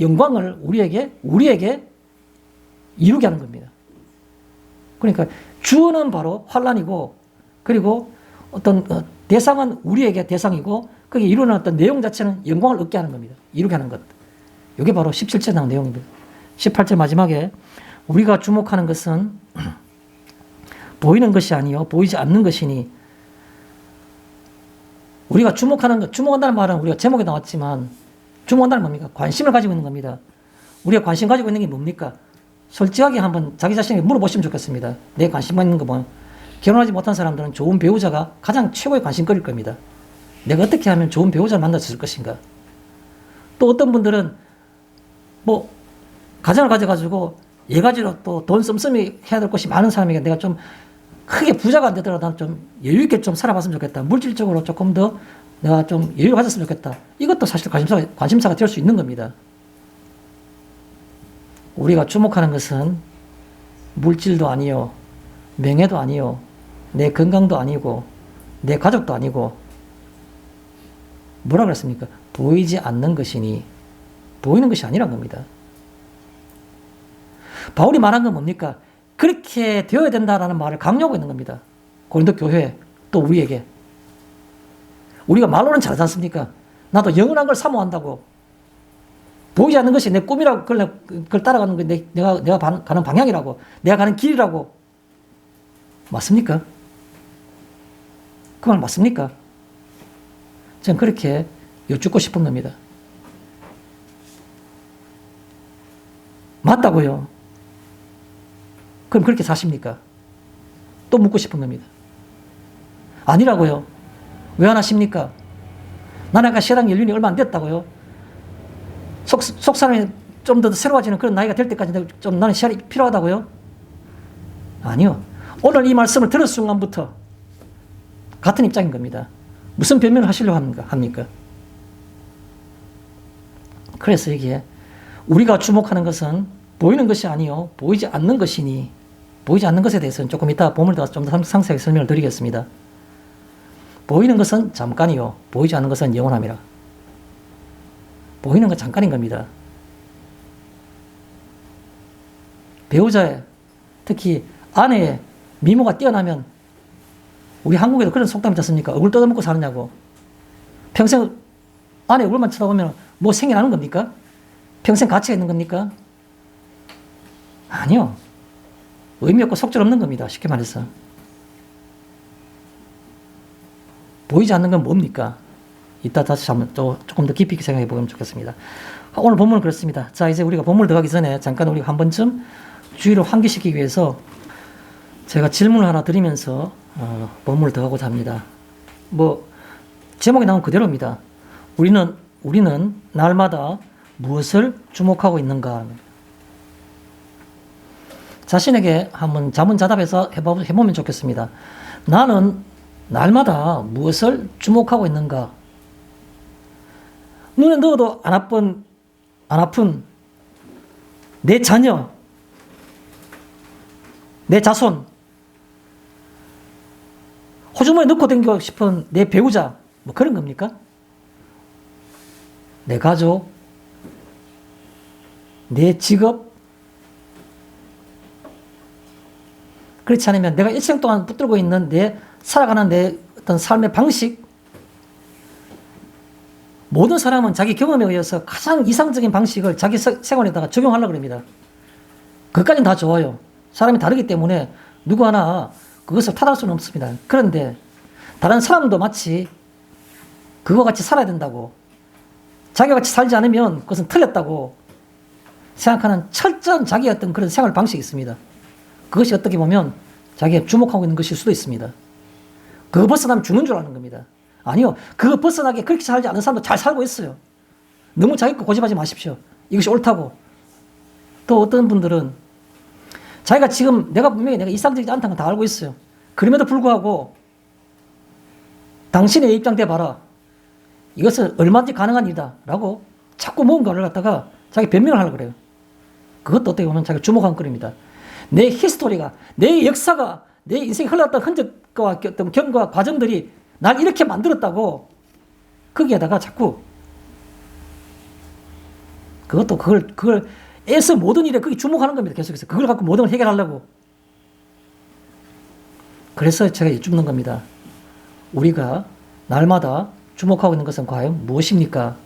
A: 영광을 우리에게 이루게 하는 겁니다. 그러니까 주어는 바로 환난이고 그리고 어떤 대상은 우리에게 대상이고 그게 이루는 어떤 내용 자체는 영광을 얻게 하는 겁니다. 이루게 하는 것. 이게 바로 17절에 나온 내용입니다. 18절 마지막에 우리가 주목하는 것은 보이는 것이 아니요 보이지 않는 것이니 우리가 주목한다는 말은 우리가 제목에 나왔지만 주목한다는 뭡니까? 관심을 가지고 있는 겁니다. 우리가 관심 가지고 있는 게 뭡니까? 솔직하게 한번 자기 자신에게 물어보시면 좋겠습니다. 내 관심 갖는 거 뭐 결혼하지 못한 사람들은 좋은 배우자가 가장 최고의 관심거리일 겁니다. 내가 어떻게 하면 좋은 배우자를 만날 수 있을 것인가? 또 어떤 분들은 뭐 가정을 가져가지고 예가지로 또 돈 씀씀이 해야 될 것이 많은 사람에게 내가 좀 크게 부자가 안 되더라도 난 좀 여유 있게 좀 살아봤으면 좋겠다. 물질적으로 조금 더 내가 좀 여유를 가졌으면 좋겠다. 이것도 사실 관심사가 될 수 있는 겁니다. 우리가 주목하는 것은 물질도 아니요, 명예도 아니요, 내 건강도 아니고, 내 가족도 아니고, 뭐라 그랬습니까? 보이지 않는 것이니, 보이는 것이 아니란 겁니다. 바울이 말한 건 뭡니까? 그렇게 되어야 된다라는 말을 강요하고 있는 겁니다. 고린도 교회, 또 우리에게. 우리가 말로는 잘하지 않습니까? 나도 영원한 걸 사모한다고. 보이지 않는 것이 내 꿈이라고, 그걸 따라가는 게 내가 가는 방향이라고, 내가 가는 길이라고. 맞습니까? 그 말 맞습니까? 저는 그렇게 여쭙고 싶은 겁니다. 맞다고요? 그럼 그렇게 사십니까? 또 묻고 싶은 겁니다. 아니라고요? 왜 안 하십니까? 나는 아까 신앙 연륜이 얼마 안 됐다고요? 속 사람이 좀 더 새로워지는 그런 나이가 될 때까지 좀 나는 시간이 필요하다고요? 아니요. 오늘 이 말씀을 들은 순간부터 같은 입장인 겁니다. 무슨 변명을 하시려고 합니까? 그래서 여기에 우리가 주목하는 것은 보이는 것이 아니요 보이지 않는 것이니 보이지 않는 것에 대해서는 조금 이따 본문을 더 좀 더 상세하게 설명을 드리겠습니다. 보이는 것은 잠깐이요 보이지 않는 것은 영원함이라. 보이는 건 잠깐인 겁니다. 배우자의 특히 아내의 미모가 뛰어나면 우리 한국에도 그런 속담이 있지 않습니까? 얼굴 뜯어먹고 사느냐고. 평생 아내 얼굴만 쳐다보면 뭐 생겨나는 겁니까? 평생 가치가 있는 겁니까? 아니요. 의미 없고 속절없는 겁니다. 쉽게 말해서. 보이지 않는 건 뭡니까? 이따 다시 한번 또 조금 더 깊이 있게 생각해 보면 좋겠습니다. 오늘 본문은 그렇습니다. 자, 이제 우리가 본문을 들어가기 전에 잠깐 우리가 한 번쯤 주의를 환기시키기 위해서 제가 질문을 하나 드리면서 본문을 들어가고자 합니다. 뭐 제목에 나온 그대로입니다. 우리는 날마다 무엇을 주목하고 있는가? 자신에게 한번 자문자답해서 해보면 좋겠습니다. 나는 날마다 무엇을 주목하고 있는가? 눈에 넣어도 안 아픈 내 자녀, 내 자손, 호주머니에 넣고 다니고 싶은 내 배우자, 뭐 그런 겁니까? 내 가족, 내 직업. 그렇지 않으면 내가 일생 동안 붙들고 있는 살아가는 내 어떤 삶의 방식. 모든 사람은 자기 경험에 의해서 가장 이상적인 방식을 자기 생활에다가 적용하려고 합니다. 그것까지는 다 좋아요. 사람이 다르기 때문에 누구 하나 그것을 탓할 수는 없습니다. 그런데 다른 사람도 마치 그거 같이 살아야 된다고, 자기가 같이 살지 않으면 그것은 틀렸다고 생각하는 철저한 자기의 어떤 그런 생활 방식이 있습니다. 그것이 어떻게 보면 자기가 주목하고 있는 것일 수도 있습니다. 그거 벗어나면 죽는 줄 아는 겁니다. 아니요. 그거 벗어나게 그렇게 살지 않은 사람도 잘 살고 있어요. 너무 자기 거 고집하지 마십시오. 이것이 옳다고. 또 어떤 분들은 자기가 지금 내가 분명히 내가 이상적이지 않다는 건 다 알고 있어요. 그럼에도 불구하고 당신의 입장대 봐라. 이것은 얼마든지 가능한 일이다. 라고 자꾸 뭔가를 갖다가 자기 변명을 하려고 그래요. 그것도 어떻게 보면 자기가 주목한 거입니다. 내 히스토리가, 내 역사가, 내 인생에 흘러왔던 흔적과 어떤 경과 과정들이 날 이렇게 만들었다고 거기에다가 자꾸 그걸 애써 모든 일에 거기 주목하는 겁니다. 계속해서. 그걸 갖고 모든 걸 해결하려고. 그래서 제가 여쭙는 겁니다. 우리가 날마다 주목하고 있는 것은 과연 무엇입니까?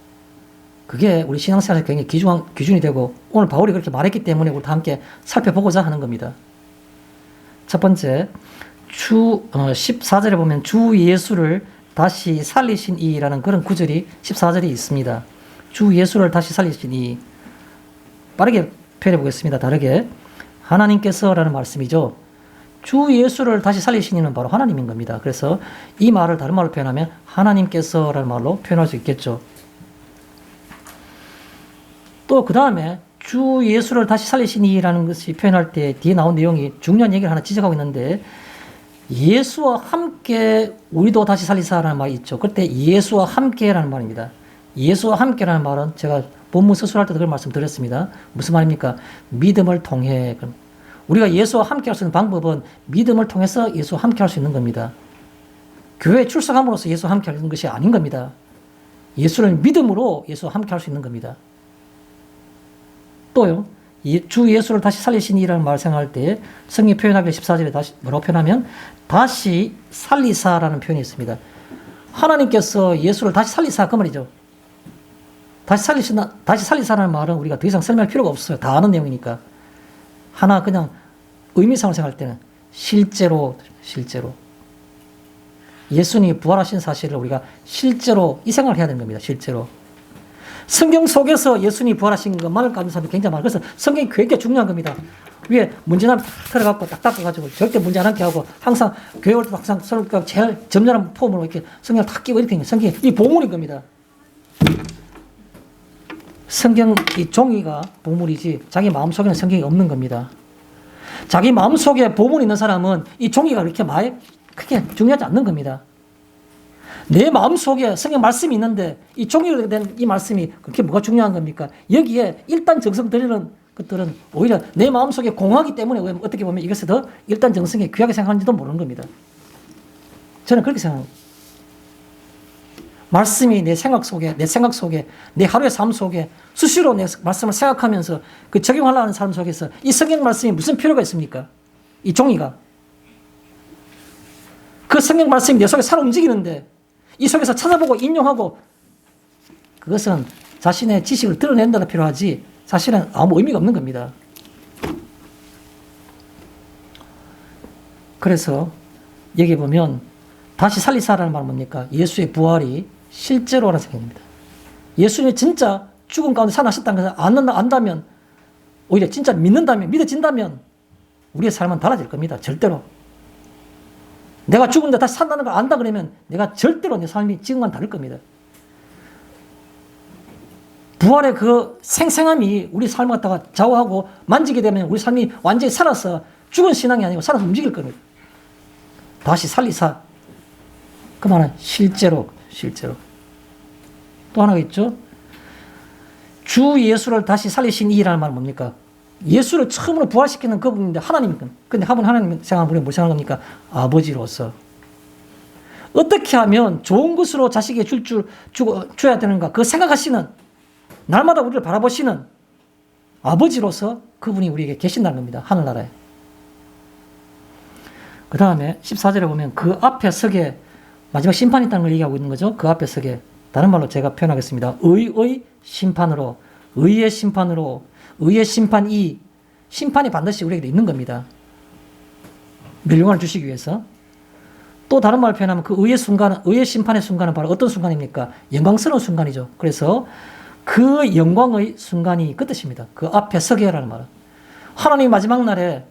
A: 그게 우리 신앙생활에서 굉장히 기준이 되고 오늘 바울이 그렇게 말했기 때문에 우리 다 함께 살펴보고자 하는 겁니다. 첫 번째, 14절에 보면 주 예수를 다시 살리신 이라는 그런 구절이 14절에 있습니다. 주 예수를 다시 살리신 이. 빠르게 표현해 보겠습니다. 다르게. 하나님께서라는 말씀이죠. 주 예수를 다시 살리신 이는 바로 하나님인 겁니다. 그래서 이 말을 다른 말로 표현하면 하나님께서라는 말로 표현할 수 있겠죠. 또 그 다음에 주 예수를 다시 살리신 이라는 것이 표현할 때 뒤에 나온 내용이 중요한 얘기를 하나 지적하고 있는데, 예수와 함께 우리도 다시 살리사라는 말이 있죠. 그때 예수와 함께라는 말입니다. 예수와 함께라는 말은 제가 본문 서술할 때도 그런 말씀 드렸습니다. 무슨 말입니까? 믿음을 통해. 우리가 예수와 함께 할 수 있는 방법은 믿음을 통해서 예수와 함께 할 수 있는 겁니다. 교회에 출석함으로써 예수와 함께 하는 것이 아닌 겁니다. 예수를 믿음으로 예수와 함께 할 수 있는 겁니다. 또요, 주 예수를 다시 살리신 이라는 말을 생각할 때 성경 표현하기 14절에 다시 뭐라고 표현하면 다시 살리사라는 표현이 있습니다. 하나님께서 예수를 다시 살리사 그 말이죠. 다시 살리사라는 말은 우리가 더 이상 설명할 필요가 없어요. 다 아는 내용이니까. 하나 그냥 의미상으로 생각할 때는 실제로 예수님이 부활하신 사실을 우리가 실제로 이 생각을 해야 되는 겁니다. 실제로. 성경 속에서 예수님이 부활하신 것만을 가진 사람이 굉장히 많아요. 그래서 성경이 굉장히 중요한 겁니다. 위에 문제나면 탁 털어갖고 딱 닦아가지고 절대 문제 안 하게 하고 항상 교회 올 때 항상 서로 제일 점잖은 폼으로 이렇게 성경을 탁 끼고 이렇게 성경이 이 보물인 겁니다. 성경 이 종이가 보물이지 자기 마음속에는 성경이 없는 겁니다. 자기 마음속에 보물이 있는 사람은 이 종이가 그렇게 많이 크게 중요하지 않는 겁니다. 내 마음속에 성경 말씀이 있는데 이 종이로 된 이 말씀이 그렇게 뭐가 중요한 겁니까? 여기에 일단 정성 들이는 것들은 오히려 내 마음속에 공하기 때문에 어떻게 보면 이것을 더 일단 정성에 귀하게 생각하는지도 모르는 겁니다. 저는 그렇게 생각합니다. 말씀이 내 생각 속에, 내 하루의 삶 속에 수시로 내 말씀을 생각하면서 그 적용하려는 삶 속에서 이 성경 말씀이 무슨 필요가 있습니까? 이 종이가. 그 성경 말씀이 내 속에 살아 움직이는데 이 속에서 찾아보고 인용하고 그것은 자신의 지식을 드러낸다는 필요하지 사실은 아무 의미가 없는 겁니다. 그래서 여기 보면 다시 살리사라는 말은 뭡니까? 예수의 부활이 실제로라는 생각입니다. 예수님이 진짜 죽음 가운데 살아나셨다는 것을 안다면 오히려 진짜 믿어진다면 우리의 삶은 달라질 겁니다. 절대로. 내가 죽은데 다시 산다는 걸 안다 그러면 내가 절대로 내 삶이 지금과는 다를 겁니다. 부활의 그 생생함이 우리 삶을 갖다가 좌우하고 만지게 되면 우리 삶이 완전히 살아서 죽은 신앙이 아니고 살아서 움직일 겁니다. 다시 살리사. 그 말은 실제로. 또 하나가 있죠. 주 예수를 다시 살리신 이라는 말은 뭡니까? 예수를 처음으로 부활시키는 그분인데 하나님이니까. 근데 하나님 생각하면 우리가 뭘 생각하는 겁니까? 아버지로서. 어떻게 하면 좋은 것으로 자식에게 줘야 되는가? 그 생각하시는, 날마다 우리를 바라보시는 아버지로서 그분이 우리에게 계신다는 겁니다. 하늘나라에. 그 다음에 14절에 보면 그 앞에 서게, 마지막 심판이 있다는 걸 얘기하고 있는 거죠. 그 앞에 서게. 다른 말로 제가 표현하겠습니다. 의의 심판으로, 의의 심판으로, 의의 심판이, 심판이 반드시 우리에게 있는 겁니다. 멸류관을 주시기 위해서. 또 다른 말로 표현하면 그 의의 순간은, 의의 심판의 순간은 바로 어떤 순간입니까? 영광스러운 순간이죠. 그래서 그 영광의 순간이 그 뜻입니다. 그 앞에 서게라는 말은. 하나님이 마지막 날에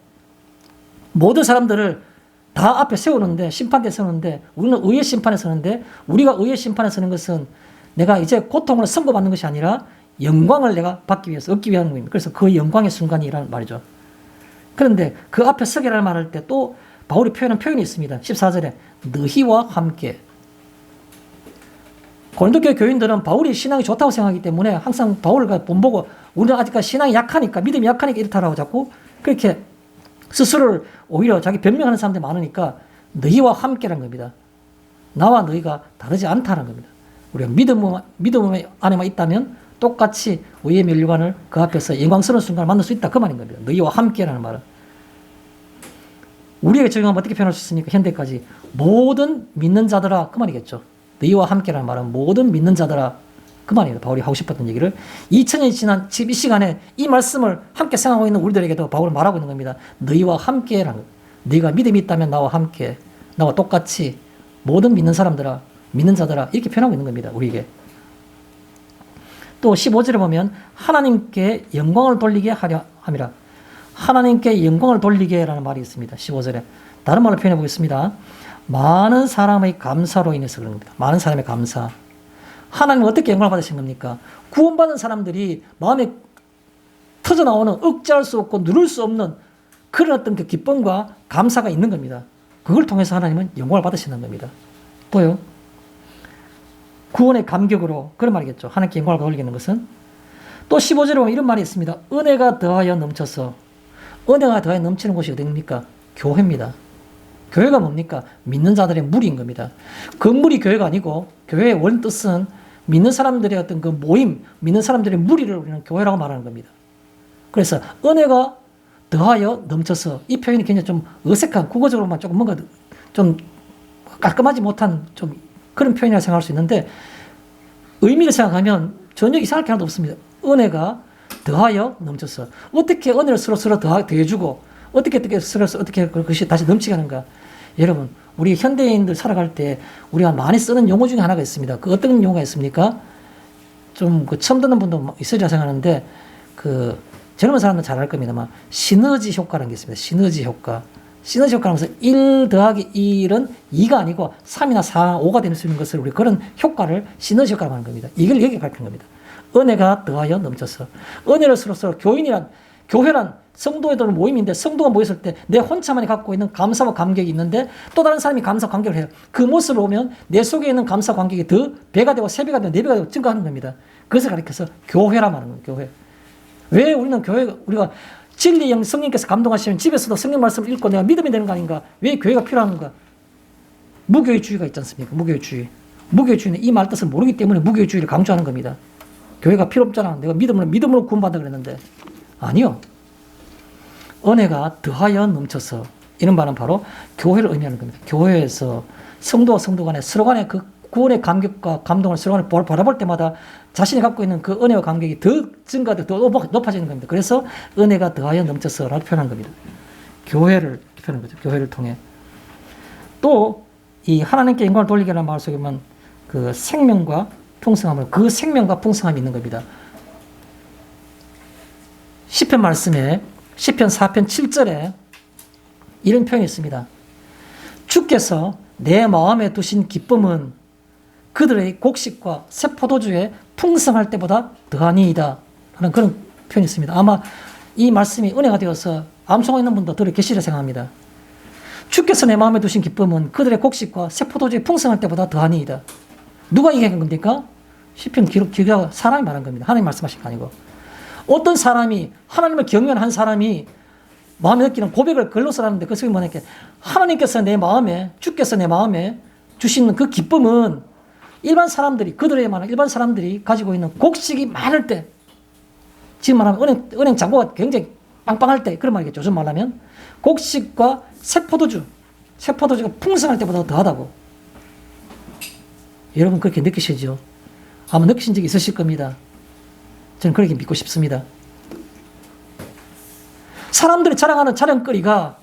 A: 모든 사람들을 다 앞에 세우는데, 심판대에 세우는데, 우리는 의의 심판에 서는데, 우리가 의의 심판에 서는 것은 내가 이제 고통을 선고받는 것이 아니라 영광을 내가 받기 위해서, 얻기 위한 겁니다. 그래서 그 영광의 순간이라는 말이죠. 그런데 그 앞에 서게라는 말을 할 때 또 바울이 표현한 표현이 있습니다. 14절에 너희와 함께. 고린도 교회 교인들은 바울이 신앙이 좋다고 생각하기 때문에 항상 바울을 본보고 우리는 아직까지 신앙이 약하니까, 믿음이 약하니까 이렇다라고 자꾸 그렇게 스스로를 오히려 자기 변명하는 사람들이 많으니까 너희와 함께라는 겁니다. 나와 너희가 다르지 않다는 겁니다. 우리가 믿음 안에만 있다면 똑같이 의의 멸류관을 그 앞에서 영광스러운 순간을 만날 수 있다. 그 말인 겁니다. 너희와 함께라는 말은. 우리에게 적용하면 어떻게 표현할 수 있습니까? 현대까지. 모든 믿는 자들아. 그 말이겠죠. 너희와 함께라는 말은 모든 믿는 자들아. 그 말이에요. 바울이 하고 싶었던 얘기를. 2000년이 지난 지금 이 시간에 이 말씀을 함께 생각하고 있는 우리들에게도 바울은 말하고 있는 겁니다. 너희와 함께라는 것. 너희가 믿음이 있다면 나와 함께, 나와 똑같이 모든 믿는 사람들아, 믿는 자들아 이렇게 표현하고 있는 겁니다. 우리에게. 또 15절에 보면 하나님께 영광을 돌리게 하려 함이라. 하나님께 영광을 돌리게라는 말이 있습니다. 15절에. 다른 말로 표현해 보겠습니다. 많은 사람의 감사로 인해서 그런 겁니다. 많은 사람의 감사. 하나님은 어떻게 영광을 받으신 겁니까? 구원받은 사람들이 마음에 터져나오는 억제할 수 없고 누를 수 없는 그런 어떤 그 기쁨과 감사가 있는 겁니다. 그걸 통해서 하나님은 영광을 받으시는 겁니다. 또요. 구원의 감격으로 그런 말이겠죠. 하나님께 영광을 돌리는 것은. 또 15절에 보면 이런 말이 있습니다. 은혜가 더하여 넘쳐서. 은혜가 더하여 넘치는 곳이 어디입니까? 교회입니다. 교회가 뭡니까? 믿는 자들의 무리인 겁니다. 건물이 교회가 아니고 교회의 원 뜻은 믿는 사람들의 어떤 그 모임, 믿는 사람들의 무리를 우리는 교회라고 말하는 겁니다. 그래서 은혜가 더하여 넘쳐서 이 표현이 굉장히 좀 어색한, 국어적으로만 조금 뭔가 좀 깔끔하지 못한 좀 그런 표현이라고 생각할 수 있는데 의미를 생각하면 전혀 이상할 게 하나도 없습니다. 은혜가 더하여 넘쳐서 어떻게 은혜를 서로 더해주고 어떻게 서로 어떻게 그것이 다시 넘치게 하는가. 여러분 우리 현대인들 살아갈 때 우리가 많이 쓰는 용어 중에 하나가 있습니다. 그 어떤 용어가 있습니까? 좀 그 처음 듣는 분도 있으리라 생각하는데 그 젊은 사람들은 잘 알 겁니다만 시너지 효과라는 게 있습니다. 시너지 효과. 시너지 효과라는 것은 1 더하기 1은 2가 아니고 3이나 4, 5가 되는 수 있는 것을 우리 그런 효과를 시너지 효과라고 하는 겁니다. 이걸 여기 가르치는 겁니다. 은혜가 더하여 넘쳐서. 은혜를 서로 교회란 성도의 모임인데 성도가 모였을 때 내 혼자만이 갖고 있는 감사와 감격이 있는데 또 다른 사람이 감사 감격을 해요. 그 모습을 보면 내 속에 있는 감사 감격이 더 배가 되고 3배가 되고 4배가 되고 증가하는 겁니다. 그것을 가리켜서 교회라 말하는 거예요. 교회. 왜 우리는 우리가 진리 영 성령께서 감동하시면 집에서도 성령 말씀을 읽고 내가 믿음이 되는 거 아닌가? 왜 교회가 필요한가? 무교회주의가 있지 않습니까? 무교회주의. 무교회주의는 이 말 뜻을 모르기 때문에 무교회주의를 강조하는 겁니다. 교회가 필요 없잖아. 내가 믿음으로 구원받아 그랬는데. 아니요. 은혜가 더하여 넘쳐서 이런 말은 바로 교회를 의미하는 겁니다. 교회에서 성도와 성도 간에 서로 간에 그 구원의 감격과 감동을 서로 간에 바라볼 때마다 자신이 갖고 있는 그 은혜와 감격이 더 증가되고 더 높아지는 겁니다. 그래서 은혜가 더하여 넘쳐서 라고 표현한 겁니다. 교회를 표현한 거죠. 교회를 통해. 또 이 하나님께 영광을 돌리게라는 말 속에 보면 그 생명과 풍성함을, 그 생명과 풍성함이 있는 겁니다. 시편 말씀에 시편 4편 7절에 이런 표현이 있습니다. 주께서 내 마음에 두신 기쁨은 그들의 곡식과 새 포도주에 풍성할 때보다 더하니이다 하는 그런 표현이 있습니다. 아마 이 말씀이 은혜가 되어서 암송하고 있는 분도 들어 계시리라 생각합니다. 주께서 내 마음에 두신 기쁨은 그들의 곡식과 새 포도주에 풍성할 때보다 더하니이다. 누가 얘기한 겁니까? 시편 기자가 사람이 말한 겁니다. 하나님 말씀하신 거 아니고. 어떤 사람이, 하나님을 경외하는 한 사람이 마음에 느끼는 고백을 글로서 하는데 그 속에 뭐냐면 하나님께서 내 마음에, 주께서 내 마음에 주시는 그 기쁨은 일반 사람들이, 그들에 만한 일반 사람들이 가지고 있는 곡식이 많을 때, 지금 말하면 은행 잔고가 굉장히 빵빵할 때, 그런 말이겠죠. 요즘 말하면. 곡식과 새포도주가 풍성할 때보다 더하다고. 여러분 그렇게 느끼시죠? 아마 느끼신 적이 있으실 겁니다. 저는 그렇게 믿고 싶습니다. 사람들이 자랑하는 자랑거리가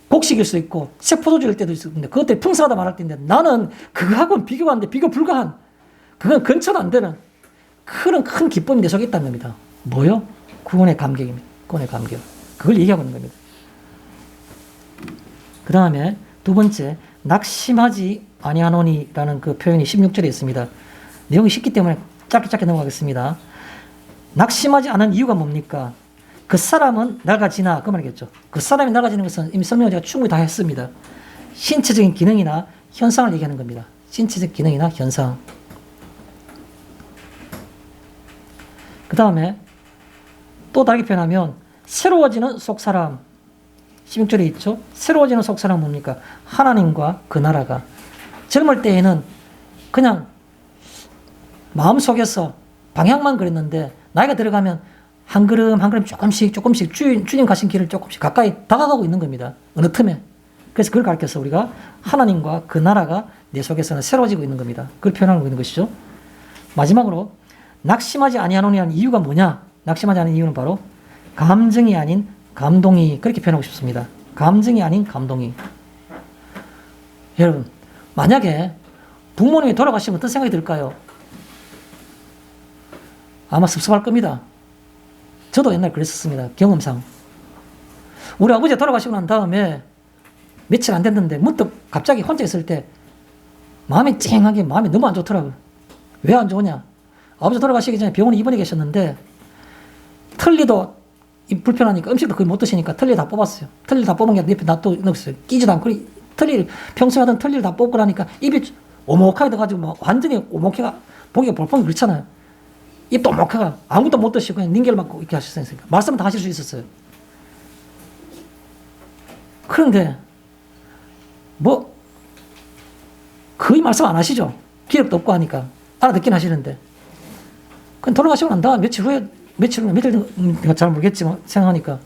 A: 곡식일 수 있고 새포도주일 때도 있는데 그것 때문에 풍성하다 말할 때인데 나는 그거하고는 비교가 안 돼. 비교 불가한. 그건 근처도 안 되는 그런 큰 기쁨이 내 속에 있다는 겁니다. 뭐요? 구원의 감격입니다. 구원의 감격. 그걸 얘기하고 있는 겁니다. 그 다음에 두 번째, 낙심하지 아니하노니라는 그 표현이 16절에 있습니다. 내용이 쉽기 때문에 짧게 넘어가겠습니다. 낙심하지 않은 이유가 뭡니까? 그 사람은 낡아지나 그 말이겠죠. 그 사람이 낡아지는 것은 이미 설명을 제가 충분히 다 했습니다. 신체적인 기능이나 현상을 얘기하는 겁니다. 신체적 기능이나 현상. 그 다음에 또 다르게 표현하면 새로워지는 속사람. 16절에 있죠. 새로워지는 속사람은 뭡니까? 하나님과 그 나라가. 젊을 때에는 그냥 마음속에서 방향만 그랬는데 나이가 들어가면 한 걸음 한 걸음 조금씩 주님 가신 길을 조금씩 가까이 다가가고 있는 겁니다. 어느 틈에. 그래서 그걸 가르쳐서 우리가 하나님과 그 나라가 내 속에서는 새로워지고 있는 겁니다. 그걸 표현하고 있는 것이죠. 마지막으로 낙심하지 아니하노니라는 이유가 뭐냐? 낙심하지 않은 이유는 바로 감정이 아닌 감동이, 그렇게 표현하고 싶습니다. 감정이 아닌 감동이. 여러분, 만약에 부모님이 돌아가시면 어떤 생각이 들까요? 아마 섭섭할 겁니다. 저도 옛날 그랬었습니다. 경험상. 우리 아버지가 돌아가시고 난 다음에 며칠 안 됐는데 문득 갑자기 혼자 있을 때 마음이 찡하게, 마음이 너무 안 좋더라고요. 왜 안 좋으냐? 아버지 돌아가시기 전에 병원에 입원해 계셨는데 틀니도 불편하니까 음식도 거의 못 드시니까 틀니 다 뽑았어요. 틀니 다 뽑은 게 옆에 놔뒀어요. 끼지도 않고 틀니, 평소에 하던 틀니를 다 뽑고 나니까 입이 오목하게 돼가지고 막 완전히 오목해가 보기가 볼뻔히 그렇잖아요. 입도 오목해가 아무것도 못 드시고 그냥 닌겔 맞고 이렇게 하셨으니까 말씀은 다 하실 수 있었어요. 그런데 뭐 거의 말씀 안 하시죠. 기력도 없고 하니까 알아듣긴 하시는데 그럼 돌아가시고 난 다음 며칠 내가 잘 모르겠지만 생각하니까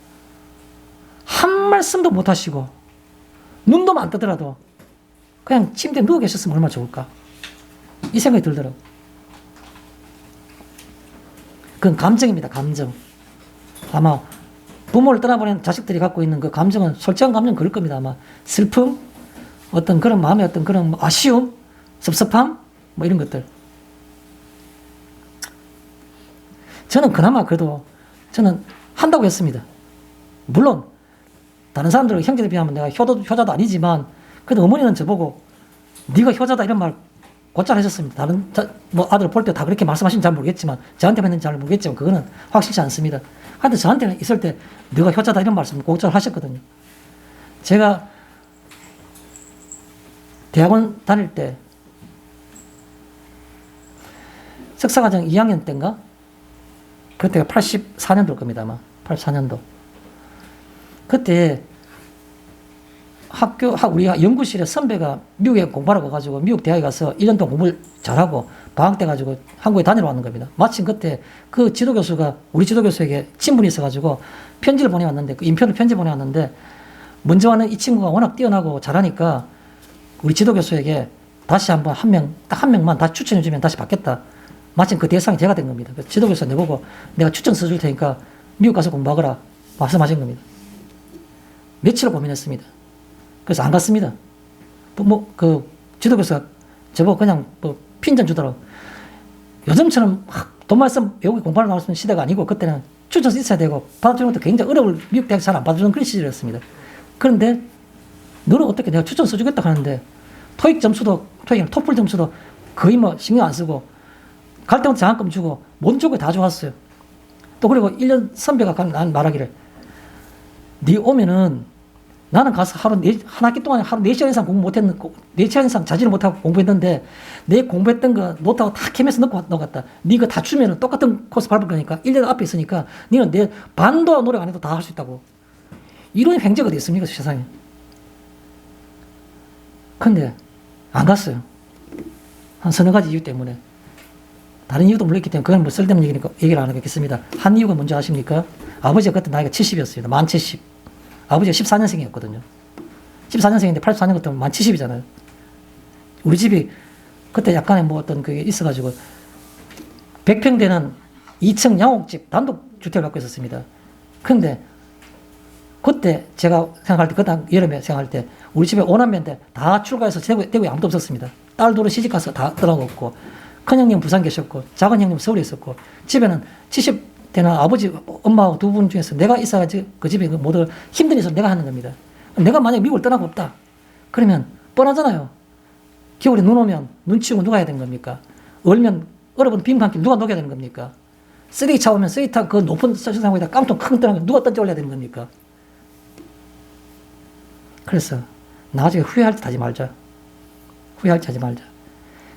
A: 한 말씀도 못 하시고 눈도 안 뜨더라도 그냥 침대에 누워 계셨으면 얼마나 좋을까 이 생각이 들더라고요. 그건 감정입니다. 감정. 아마 부모를 떠나보낸 자식들이 갖고 있는 그 감정은 솔직한 감정은 그럴 겁니다. 아마 슬픔, 어떤 그런 마음의 어떤 그런 아쉬움, 섭섭함 뭐 이런 것들. 저는 그나마 그래도 저는 한다고 했습니다. 물론 다른 사람들 형제들 비하면 내가 효자도 아니지만 그래도 어머니는 저보고 네가 효자다 이런 말 곧잘 하셨습니다. 다른 뭐 아들 볼 때 다 그렇게 말씀하시는지 잘 모르겠지만 저한테만 했는지 잘 모르겠지만 그거는 확실치 않습니다. 하여튼 저한테는 있을 때 네가 효자다 이런 말씀 곧잘 하셨거든요. 제가 대학원 다닐 때 석사과정 2학년 때인가? 그때가 84년도일 겁니다. 아마 84년도. 그때 우리 연구실에 선배가 미국에 공부하러 가가지고 미국 대학에 가서 1년 동안 공부를 잘하고 방학 때 가지고 한국에 다니러 왔는 겁니다. 마침 그때 그 지도교수가 우리 지도교수에게 친분이 있어가지고 편지를 보내왔는데 그 인편을 편지 보내왔는데 먼저 와는 이 친구가 워낙 뛰어나고 잘하니까 우리 지도교수에게 다시 한번 딱 한 명만 다시 추천해주면 다시 받겠다. 마침 그 대상이 제가 된 겁니다. 지도교수가 내보고 내가 추천 써줄 테니까 미국 가서 공부하거라 말씀하신 겁니다. 며칠을 고민했습니다. 그래서 안 갔습니다. 그 지도교수가 저보고 그냥 핀잔 주더라고. 요즘처럼 돈 말씀 외국에 공부하러 나올 수 있는 시대가 아니고 그때는 추천서 있어야 되고 받아주는 것도 굉장히 어려울 미국 대학 잘 안 받아주는 그런 시절이었습니다. 그런데 너는 어떻게 내가 추천 써주겠다 하는데 토플 점수도 거의 뭐 신경 안 쓰고 갈 때마다 장학금 주고 모든 쪽에 다 좋았어요. 또 그리고 1년 선배가 난 말하기를 네 오면은 나는 가서 한 학기 동안 하루 4시간 이상 공부 못했는, 4시간 이상 자질을 못하고 공부했는데, 내 공부했던 거 노트하고 다 캠에서 넣어갔다. 니가 다 주면은 똑같은 코스 밟을 거니까, 1년 앞에 있으니까, 니는 내 반도 노력 안 해도 다 할 수 있다고. 이런 횡재가 어디 있습니까, 세상에. 근데, 안 갔어요. 한 서너 가지 이유 때문에. 다른 이유도 물론 있기 때문에, 그건 뭐 쓸데없는 얘기니까 얘기를 안 하겠습니다. 한 이유가 뭔지 아십니까? 아버지가 그때 나이가 70이었습니다. 만 70. 아버지가 14년생이었거든요. 14년생인데 84년 그때 만 70이잖아요. 우리 집이 그때 약간의 뭐 어떤 그게 있어가지고 100평 되는 2층 양옥집 단독주택을 갖고 있었습니다. 근데 그때 제가 생각할 때, 그때 여름에 생각할 때 우리 집에 오남매인데 다 출가해서 대구에 아무도 없었습니다. 딸 둘은 시집가서 다 떠나갔고, 큰 형님 부산 계셨고, 작은 형님 서울에 있었고, 집에는 70대는 아버지, 엄마하고 두 분 중에서 내가 있어야지 그 집에 그 모두 힘든 일을 내가 하는 겁니다. 내가 만약에 미국을 떠나고 없다. 그러면 뻔하잖아요. 겨울에 눈 오면 눈 치우고 누가 해야 되는 겁니까? 얼면 얼어본 빙판길 누가 녹여야 되는 겁니까? 쓰레기 차 오면 쓰레기차 그 높은 세상에다 깡통 큰 떠나면 누가 던져 올려야 되는 겁니까? 그래서 나중에 후회할 듯 하지 말자. 후회할 듯 하지 말자.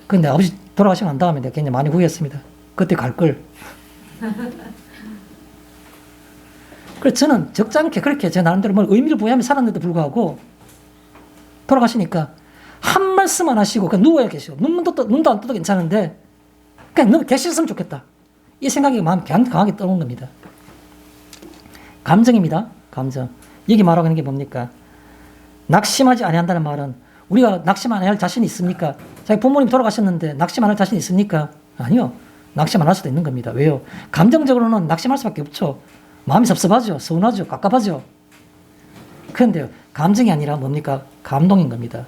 A: 근데 아버지 돌아가시고 난 다음에 내가 굉장히 많이 후회했습니다. 그때 갈 걸. 그래서 저는 적잖게 그렇게 제 나름대로 뭘 의미를 부여하며 살았는데도 불구하고 돌아가시니까 한 말씀 안 하시고 그냥 누워야 계시고 눈도 안 떠도 괜찮은데 그냥 너무 계셨으면 좋겠다. 이 생각이 마음에 강하게 떠오른 겁니다. 감정입니다. 감정. 여기 말하고 있는 게 뭡니까? 낙심하지 아니한다는 말은 우리가 낙심 안 할 자신이 있습니까? 자기 부모님 돌아가셨는데 낙심 안 할 자신이 있습니까? 아니요. 낙심 안 할 수도 있는 겁니다. 왜요? 감정적으로는 낙심할 수밖에 없죠. 마음이 섭섭하죠. 서운하죠. 갑갑하죠. 그런데 감정이 아니라 뭡니까? 감동인 겁니다.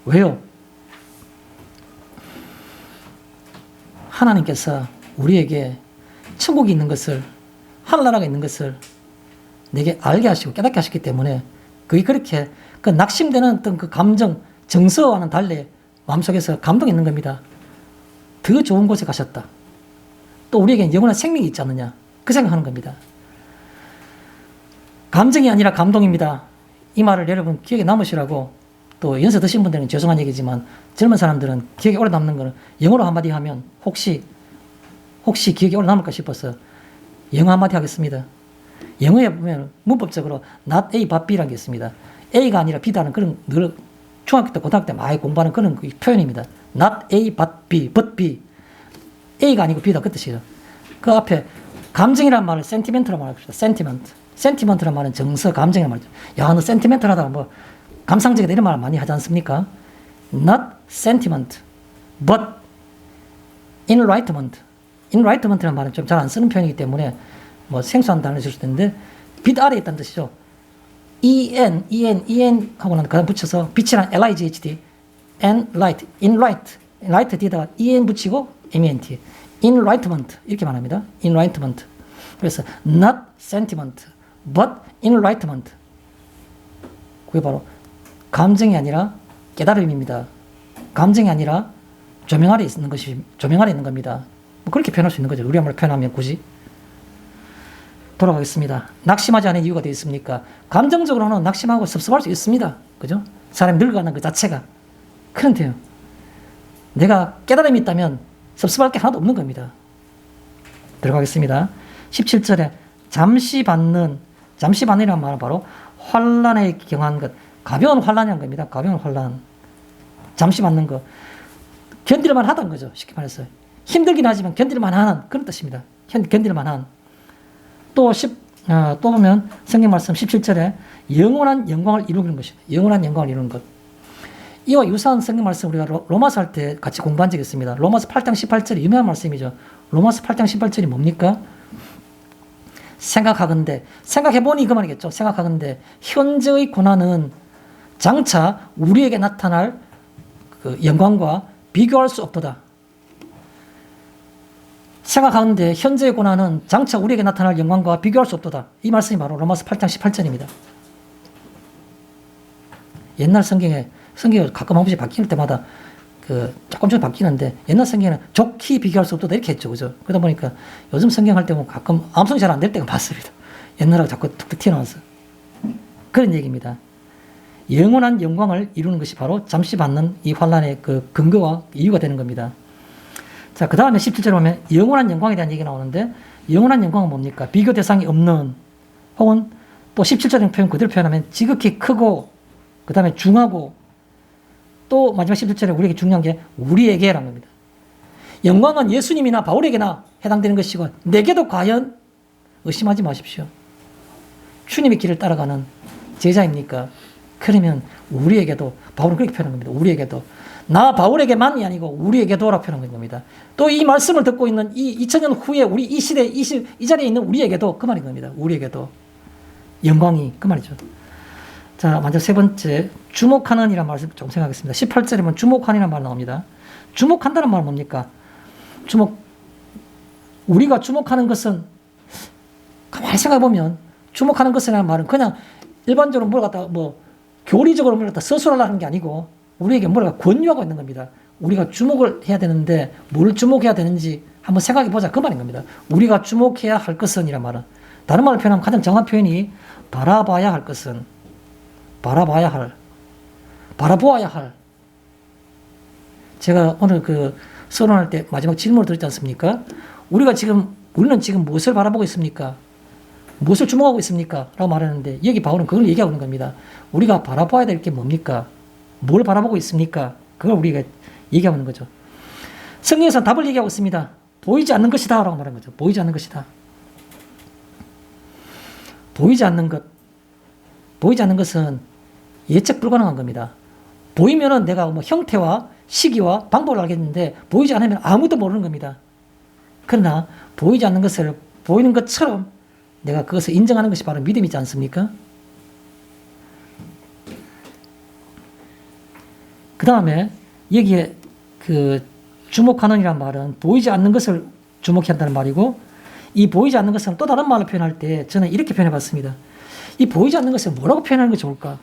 A: 왜요? 하나님께서 우리에게 천국이 있는 것을, 하늘나라가 있는 것을 내게 알게 하시고 깨닫게 하셨기 때문에 그게 그렇게 그 낙심되는 어떤 그 감정, 정서와는 달리 마음속에서 감동이 있는 겁니다. 더 좋은 곳에 가셨다. 또 우리에게 영원한 생명이 있지 않느냐. 그 생각하는 겁니다. 감정이 아니라 감동입니다. 이 말을 여러분 기억에 남으시라고, 또 연세 드신 분들은 죄송한 얘기지만 젊은 사람들은 기억에 오래 남는 거는 영어로 한마디 하면 혹시 기억에 오래 남을까 싶어서 영어 한마디 하겠습니다. 영어에 보면 문법적으로 not A but B라는 게 있습니다. A가 아니라 B다는 그런 늘 중학교 때 고등학교 때 많이 공부하는 그런 그 표현입니다. not A but B, but B. A가 아니고 B다 그 뜻이에요. 그 앞에 감정이라는 말을 sentiment라고 말합시다. sentiment라는 말은 정서, 감정이라는 말이죠. 야, 너 sentimental하다, 뭐 감상적이다 이런 말 많이 하지 않습니까? Not sentiment, but enlightenment. enlightenment라는 말은 좀 잘 안 쓰는 표현이기 때문에 뭐 생소한 단어를 쓸 수도 있는데 빛 아래에 있다는 뜻이죠. en 하고 난 그다음 붙여서 빛이란 light, light 뒤에다가 en 붙이고 ment, enlightenment 이렇게 말합니다. enlightenment. 그래서 not sentiment, but enlightenment. 그게 바로 감정이 아니라 깨달음입니다. 감정이 아니라 조명 아래 있는 것이 조명 아래 있는 겁니다. 뭐 그렇게 표현할 수 있는 거죠. 우리 말로 표현하면 굳이. 돌아가겠습니다. 낙심하지 않은 이유가 되어 있습니까? 감정적으로는 낙심하고 섭섭할 수 있습니다. 그죠? 사람이 늙어가는 그 자체가. 그런데요, 내가 깨달음이 있다면 섭섭할 게 하나도 없는 겁니다. 들어가겠습니다. 17절에 잠시 받는이라는 말은 바로 환난에 경한 것, 가벼운 환난이란 겁니다. 가벼운 환난. 잠시 받는 거. 견딜만 하다는 거죠. 쉽게 말해서. 힘들긴 하지만 견딜만 하는 그런 뜻입니다. 견딜만 한. 또 보면 성경 말씀 17절에 영원한 영광을 이루는 것입니다. 영원한 영광을 이루는 것. 이와 유사한 성경 말씀 우리가 로마서 할 때 같이 공부한 적이 있습니다. 로마서 8장 18절이 유명한 말씀이죠. 로마서 8장 18절이 뭡니까? 생각해보니 그 말이겠죠. 생각하건대 현재의 고난은 장차 우리에게 나타날 그 영광과 비교할 수 없도다. 생각하건대 현재의 고난은 장차 우리에게 나타날 영광과 비교할 수 없도다. 이 말씀이 바로 로마서 8장 18절입니다. 옛날 성경이 가끔 한 번씩 바뀔 때마다 조금씩 바뀌는데 옛날 성경에는 좋게 비교할 수 없도다 이렇게 했죠. 그죠? 그러다 보니까 요즘 성경 할 때 보면 가끔 암송이 잘 안 될 때가 많습니다. 옛날하고 자꾸 툭툭 튀어나와서. 그런 얘기입니다. 영원한 영광을 이루는 것이 바로 잠시 받는 이 환란의 그 근거와 이유가 되는 겁니다. 자, 그 다음에 17절에 보면 영원한 영광에 대한 얘기가 나오는데 영원한 영광은 뭡니까? 비교 대상이 없는 혹은 또 17절의 표현 그대로 표현하면 지극히 크고 그 다음에 중하고 또 마지막 17절에 우리에게 중요한 게 우리에게라는 겁니다. 영광은 예수님이나 바울에게나 해당되는 것이고 내게도 과연 의심하지 마십시오. 주님의 길을 따라가는 제자입니까? 그러면 우리에게도 바울은 그렇게 표현한 겁니다. 우리에게도 나 바울에게만이 아니고 우리에게도라고 표현한 겁니다. 또 이 말씀을 듣고 있는 이 2000년 후에 우리 이 시대 이 자리에 있는 우리에게도 그 말인 겁니다. 우리에게도 영광이 그 말이죠. 자, 먼저 세 번째 주목하는 이라는 말을 좀 생각하겠습니다. 18절에 보면 주목하는 말 나옵니다. 주목한다는 말은 뭡니까? 우리가 주목하는 것은 가만히 생각해 보면 주목하는 것이라는 말은 그냥 일반적으로 뭘 갖다 교리적으로 뭘 갖다 서술하려는 게 아니고 우리에게 뭘 권유하고 있는 겁니다. 우리가 주목을 해야 되는데 뭘 주목해야 되는지 한번 생각해 보자 그 말인 겁니다. 우리가 주목해야 할 것은 이란 말은 다른 말로 표현하면 가장 정확한 표현이 바라봐야 할 것은 바라보아야 할 제가 오늘 그 서론할 때 마지막 질문을 드렸지 않습니까? 우리는 지금 무엇을 바라보고 있습니까? 무엇을 주목하고 있습니까? 라고 말하는데 여기 바울은 그걸 얘기하고 있는 겁니다. 우리가 바라봐야 될 게 뭡니까? 뭘 바라보고 있습니까? 그걸 우리가 얘기하고 있는 거죠. 성경에서는 답을 얘기하고 있습니다. 보이지 않는 것이다 라고 말하는 거죠. 보이지 않는 것이다. 보이지 않는 것. 보이지 않는 것은 예측 불가능한 겁니다. 보이면은 내가 형태와 시기와 방법을 알겠는데 보이지 않으면 아무도 모르는 겁니다. 그러나 보이지 않는 것을 보이는 것처럼 내가 그것을 인정하는 것이 바로 믿음이지 않습니까? 그 다음에 여기에 그 주목하는 이란 말은 보이지 않는 것을 주목해야 한다는 말이고 이 보이지 않는 것은 또 다른 말로 표현할 때 저는 이렇게 표현해 봤습니다. 이 보이지 않는 것을 뭐라고 표현하는 게 좋을까?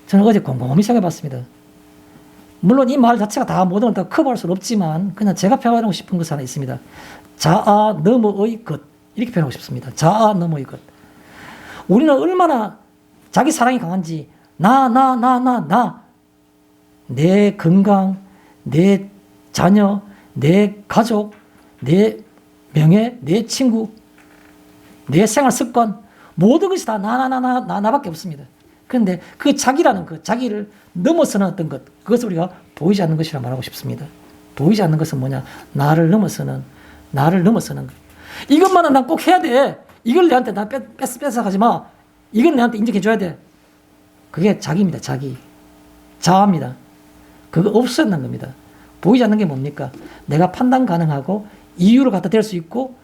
A: 저는 어제 곰곰이 생각해 봤습니다. 물론 이 말 자체가 다 모든 걸 다 커버할 수는 없지만 그냥 제가 표현하고 싶은 것이 하나 있습니다. 자아 너머의 것 이렇게 표현하고 싶습니다. 자아 너머의 것. 우리는 얼마나 자기 사랑이 강한지 내 건강, 내 자녀, 내 가족, 내 명예, 내 친구, 내 생활 습관 모든 것이 다 나밖에 없습니다. 그런데 그 자기라는 것, 자기를 넘어서는 어떤 것, 그것을 우리가 보이지 않는 것이라 말하고 싶습니다. 보이지 않는 것은 뭐냐? 나를 넘어서는 것. 이것만은 난 꼭 해야 돼. 이걸 내한테 나 뺏어가지 마. 이건 내한테 인정해줘야 돼. 그게 자기입니다. 자기. 자아입니다. 그거 없었는 겁니다. 보이지 않는 게 뭡니까? 내가 판단 가능하고 이유를 갖다 댈 수 있고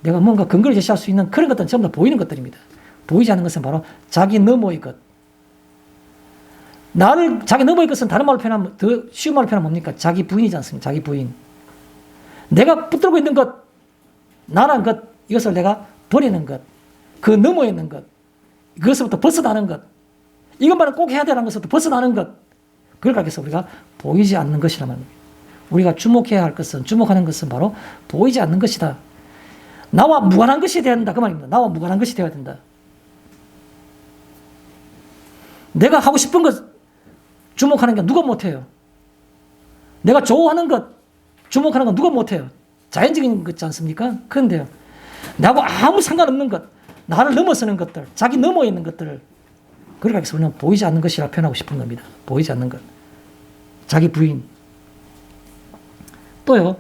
A: 내가 뭔가 근거를 제시할 수 있는 그런 것들은 전부 다 보이는 것들입니다. 보이지 않는 것은 바로 자기 너머의 것. 자기 너머의 것은 다른 말로 표현하면, 더 쉬운 말로 표현하면 뭡니까? 자기 부인이지 않습니까? 자기 부인. 내가 붙들고 있는 것, 나란 것, 이것을 내가 버리는 것, 그 너머에 있는 것, 그것부터 벗어나는 것, 이것만은 꼭 해야 되는 것부터 벗어나는 것, 그걸 가르쳐서 우리가 보이지 않는 것이라 말입니다. 우리가 주목해야 할 것은, 주목하는 것은 바로 보이지 않는 것이다. 나와 무관한 것이 되어야 된다. 그 말입니다. 나와 무관한 것이 되어야 된다. 내가 하고 싶은 것 주목하는 게 누가 못해요? 내가 좋아하는 것 주목하는 건 누가 못해요? 자연적인 것이지 않습니까? 그런데요, 나하고 아무 상관없는 것, 나를 넘어서는 것들, 자기 넘어에 있는 것들을 그렇게 해서 우리는 보이지 않는 것이라 표현하고 싶은 겁니다. 보이지 않는 것. 자기 부인. 또요,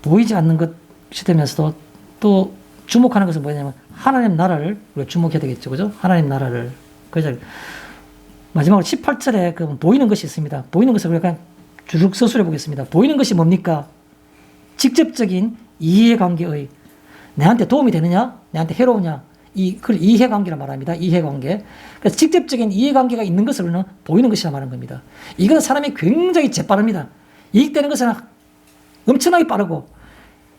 A: 보이지 않는 것이 되면서도 또 주목하는 것은 뭐냐면 하나님 나라를 우리가 주목해야 되겠죠. 그죠? 하나님 나라를. 그래서 마지막으로 18절에 그 보이는 것이 있습니다. 보이는 것을 우리가 그냥 쭉 서술해 보겠습니다. 보이는 것이 뭡니까? 직접적인 이해관계의 내한테 도움이 되느냐? 내한테 해로우냐? 그걸 이해관계라 말합니다. 이해관계. 그래서 직접적인 이해관계가 있는 것을 우리는 보이는 것이라 말하는 겁니다. 이건 사람이 굉장히 재빠릅니다. 이익되는 것은 엄청나게 빠르고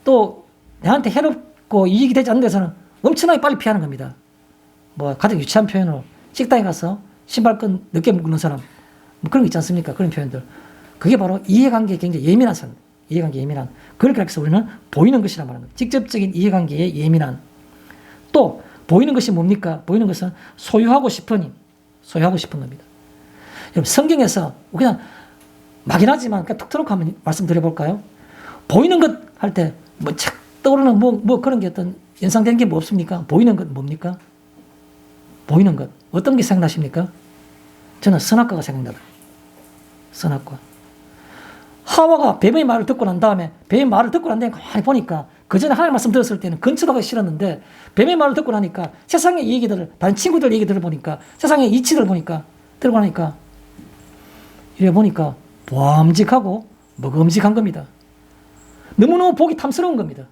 A: 또 내한테 해롭고 이익이 되지 않는 데서는 엄청나게 빨리 피하는 겁니다. 뭐 가장 유치한 표현으로 식당에 가서 신발끈 늦게 묶는 사람 뭐 그런 거 있지 않습니까? 그런 표현들. 그게 바로 이해관계에 굉장히 예민한 사람. 이해관계에 예민한. 그렇게 해서 우리는 보이는 것이라 말하는 거예요. 직접적인 이해관계에 예민한. 또 보이는 것이 뭡니까? 보이는 것은 소유하고 싶은 힘. 소유하고 싶은 겁니다. 여러분, 성경에서 그냥 막연하지만 그냥 툭 터놓고 한번 말씀드려볼까요? 보이는 것 할 때 뭐 착 떠오르는 뭐 그런 게 어떤 연상되는 게 뭐 없습니까? 보이는 것 뭡니까? 보이는 것. 어떤 게 생각나십니까? 저는 선악과가 생각나요. 선악과. 하와가 뱀의 말을 듣고 난 다음에 뱀의 말을 듣고 난 다음에 가만히 보니까 그 전에 하나님 말씀 들었을 때는 근처도 가기 싫었는데 뱀의 말을 듣고 나니까 세상의 얘기들을 다른 친구들 얘기들을 보니까 세상의 이치들을 보니까 들고 나니까 이래 보니까 보암직하고 먹음직한 겁니다. 너무너무 보기 탐스러운 겁니다.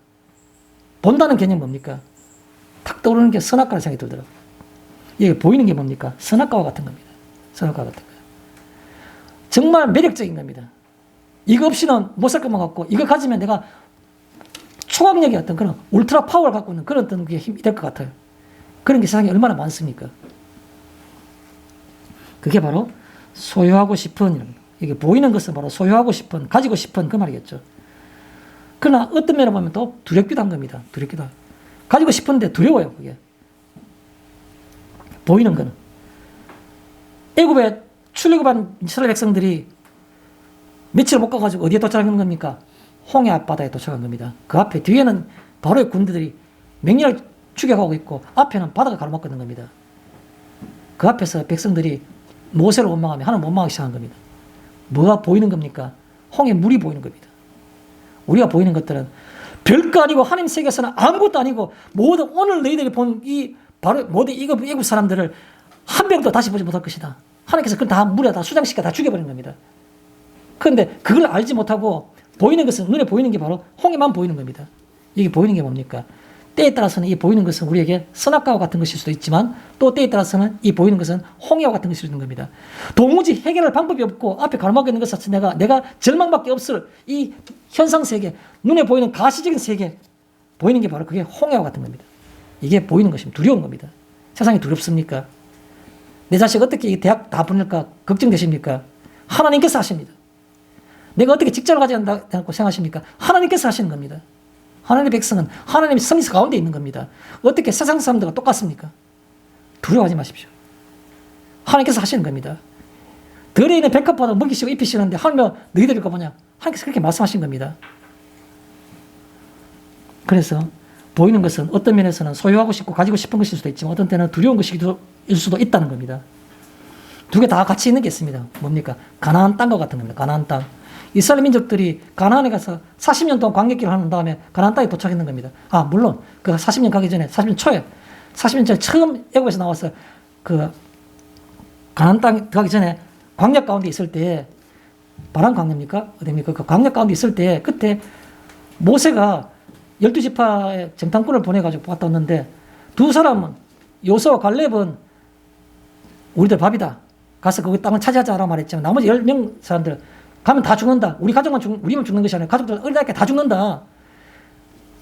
A: 본다는 개념 뭡니까? 탁 떠오르는 게 선악과라는 생각이 들더라고요. 이게 보이는 게 뭡니까? 선악과와 같은 겁니다. 선악과와 같은 거예요. 정말 매력적인 겁니다. 이거 없이는 못 살 것만 같고 이거 가지면 내가 초강력의 어떤 그런 울트라 파워를 갖고 있는 그런 어떤 게 힘이 될 것 같아요. 그런 게 세상에 얼마나 많습니까? 그게 바로 소유하고 싶은, 이게 보이는 것은 바로 소유하고 싶은, 가지고 싶은 그 말이겠죠. 그러나 어떤 면을 보면 또 두렵기도 한 겁니다. 두렵기도 하고. 가지고 싶은데 두려워요, 그게. 보이는 거는. 애굽에 출애굽한 이스라엘 백성들이 며칠 못 가가지고 어디에 도착한 겁니까? 홍해 앞바다에 도착한 겁니다. 그 앞에 뒤에는 바로의 군대들이 맹렬히 추격하고 있고 앞에는 바다가 가로막고 있는 겁니다. 그 앞에서 백성들이 모세를 원망하며 하나님 원망하기 시작한 겁니다. 뭐가 보이는 겁니까? 홍해 물이 보이는 겁니다. 우리가 보이는 것들은 별거 아니고 하나님 세계에서는 아무것도 아니고 모든 오늘 너희들이 본 이 바로 모든 애굽 사람들을 한 명도 다시 보지 못할 것이다. 하나님께서 그걸 다 물에 다 수장시켜 다 죽여버린 겁니다. 그런데 그걸 알지 못하고 보이는 것은 눈에 보이는 게 바로 홍해만 보이는 겁니다. 이게 보이는 게 뭡니까? 때에 따라서는 이 보이는 것은 우리에게 선악과와 같은 것일 수도 있지만 또 때에 따라서는 이 보이는 것은 홍해와 같은 것일 수 있는 겁니다. 도무지 해결할 방법이 없고 앞에 가로막혀 있는 것 자체 내가 절망밖에 없을 이 현상 세계, 눈에 보이는 가시적인 세계, 보이는 게 바로 그게 홍해와 같은 겁니다. 이게 보이는 것입니다. 두려운 겁니다. 세상이 두렵습니까? 내 자식 어떻게 대학 다 보낼까 걱정되십니까? 하나님께서 하십니다. 내가 어떻게 직장을 가져야 한다고 생각하십니까? 하나님께서 하시는 겁니다. 하나님의 백성은 하나님의 성리서 가운데 있는 겁니다. 어떻게 세상 사람들과 똑같습니까? 두려워하지 마십시오. 하나님께서 하시는 겁니다. 들에 있는 백합화도 먹이시고 입히시는데 하나님은 너희들일 거 뭐냐? 하나님께서 그렇게 말씀하신 겁니다. 그래서 보이는 것은 어떤 면에서는 소유하고 싶고 가지고 싶은 것일 수도 있지만 어떤 때는 두려운 것일 수도 있다는 겁니다. 두 개 다 같이 있는 게 있습니다. 뭡니까? 가나안 땅과 같은 겁니다. 가나안 땅. 이스라엘 민족들이 가나안에 가서 40년 동안 광역길을 하는 다음에 가나안 땅에 도착했는 겁니다. 아, 물론 그 40년 가기 전에 40년 초에 40년 전에 처음 애굽에서 나와서 그 가나안 땅 가기 전에 광야 가운데 있을 때 바람 광야입니까? 어디입니까? 그 광야 가운데 있을 때 그때 모세가 12지파의 정탐꾼을 보내가지고 갔다 왔는데 두 사람은 요수와 갈렙은 우리들 밥이다. 가서 거기 땅을 차지하자라고 말했지만 나머지 10명 사람들 가면 다 죽는다. 우리 가족만 우리만 죽는 것이 아니라 가족들 어리다게 다 죽는다.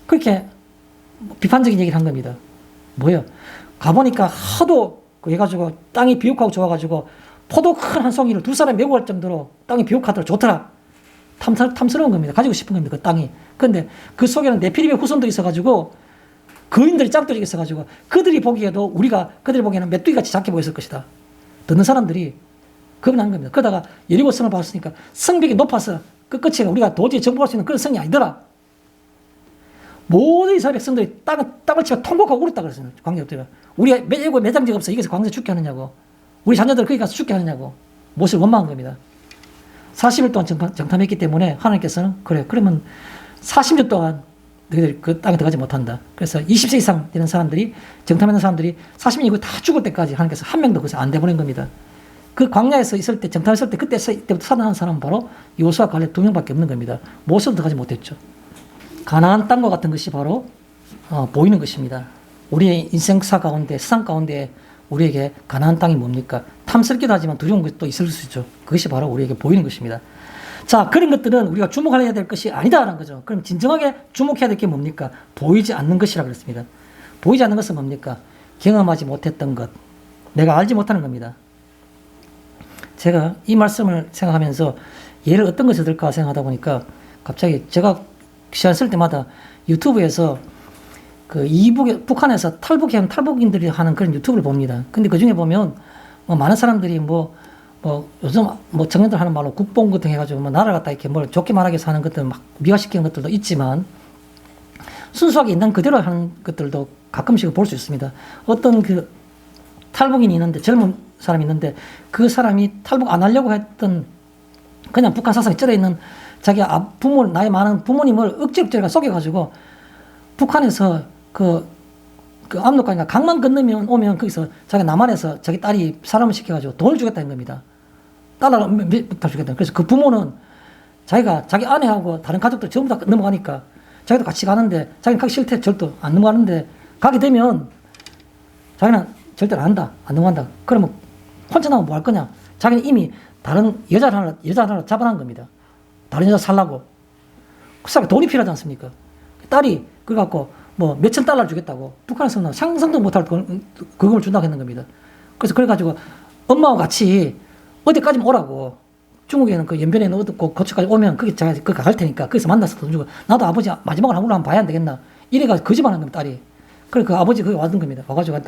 A: 그렇게 비판적인 얘기를 한 겁니다. 뭐예요? 가보니까 하도 해가지고 땅이 비옥하고 좋아가지고 포도 큰 한 송이를 두 사람이 메고 갈 정도로 땅이 비옥하더라 좋더라. 탐스러운 겁니다. 가지고 싶은 겁니다. 그 땅이. 그런데 그 속에는 네피림의 후손들이 있어가지고 거인들이 짱돌이 있어가지고 그들이 보기에도 그들이 보기에는 메뚜기같이 작게 보였을 것이다. 듣는 사람들이 겁난 겁니다. 그러다가 여리고 성을 봤으니까 성벽이 높아서 그 끝에 우리가 도저히 정복할 수 있는 그런 성이 아니더라. 모든 이스라엘 백성들이 땅을 치고 통곡하고 울었다 그랬어요. 광야들이. 우리가 매장지가 없어. 여기서 광야에서 죽게 하느냐고. 우리 자녀들 거기 가서 죽게 하느냐고. 모세를 원망한 겁니다. 40일 동안 정탐했기 때문에 하나님께서는 그래. 그러면 40년 동안 너희들이 그 땅에 들어가지 못한다. 그래서 20세 이상 되는 사람들이 정탐하는 사람들이 40년이고 다 죽을 때까지 하나님께서 한 명도 그것을 안 내보낸 겁니다. 그 광야에서 있을 때 정탐했을 때 그때부터 살아난 사람은 바로 요수와 갈렙 두 명밖에 없는 겁니다. 모세도 들어가지 못했죠. 가나안 땅과 같은 것이 바로 보이는 것입니다. 우리의 인생사 가운데 세상 가운데 우리에게 가나안 땅이 뭡니까? 탐스럽기도 하지만 두려운 것도 있을 수 있죠. 그것이 바로 우리에게 보이는 것입니다. 자, 그런 것들은 우리가 주목해야 될 것이 아니다라는 거죠. 그럼 진정하게 주목해야 될 게 뭡니까? 보이지 않는 것이라고 그랬습니다. 보이지 않는 것은 뭡니까? 경험하지 못했던 것, 내가 알지 못하는 겁니다. 제가 이 말씀을 생각하면서 예를 어떤 것을 들까 생각하다 보니까 갑자기 제가 시간 쓸 때마다 유튜브에서 그 북한에서 탈북인들이 하는 그런 유튜브를 봅니다. 근데 그 중에 보면 뭐 많은 사람들이 요즘 청년들 하는 말로 국뽕 같은 해가지고 나라를 갖다 이렇게 뭘 좋게 말하기 위해서 하는 것들 막 미화시키는 것들도 있지만 순수하게 있는 그대로 하는 것들도 가끔씩 볼 수 있습니다. 어떤 그 탈북인이 있는데 젊은 사람이 있는데 그 사람이 탈북 안 하려고 했던 그냥 북한 사상에 쩔어 있는 자기 나이 많은 부모님을 억지로 속여가지고 북한에서 그 압록강인가 강만 건너면 오면 거기서 자기 남한에서 자기 딸이 사람을 시켜가지고 돈을 주겠다는 겁니다. 달러 몇달 주겠다. 그래서 그 부모는 자기가 자기 아내하고 다른 가족들 전부 다 넘어가니까 자기도 같이 가는데 자기는 가기 싫대 절대 안 넘어가는데 가게 되면 자기는 절대 안 한다. 안 넘어간다. 그러면 혼자 나면 뭐 할 거냐. 자기는 이미 다른 여자 하나 잡아놓은 겁니다. 다른 여자 살라고. 그 사람이 돈이 필요하지 않습니까? 딸이 그래갖고 몇천 달러 주겠다고 북한에서는 상상도 못할 그금을 준다고 했는 겁니다. 그래서 그래가지고 엄마와 같이 어디까지만 오라고 중국에는 그 연변에는 어디 거처까지 오면 거기 제가 거기 갈 테니까 거기서 만나서 돈 주고 나도 아버지 마지막으로 한번 봐야 안 되겠나 이래가 거짓말하는 겁니다. 딸이. 그래 그 아버지 거기 왔던 겁니다. 와가지고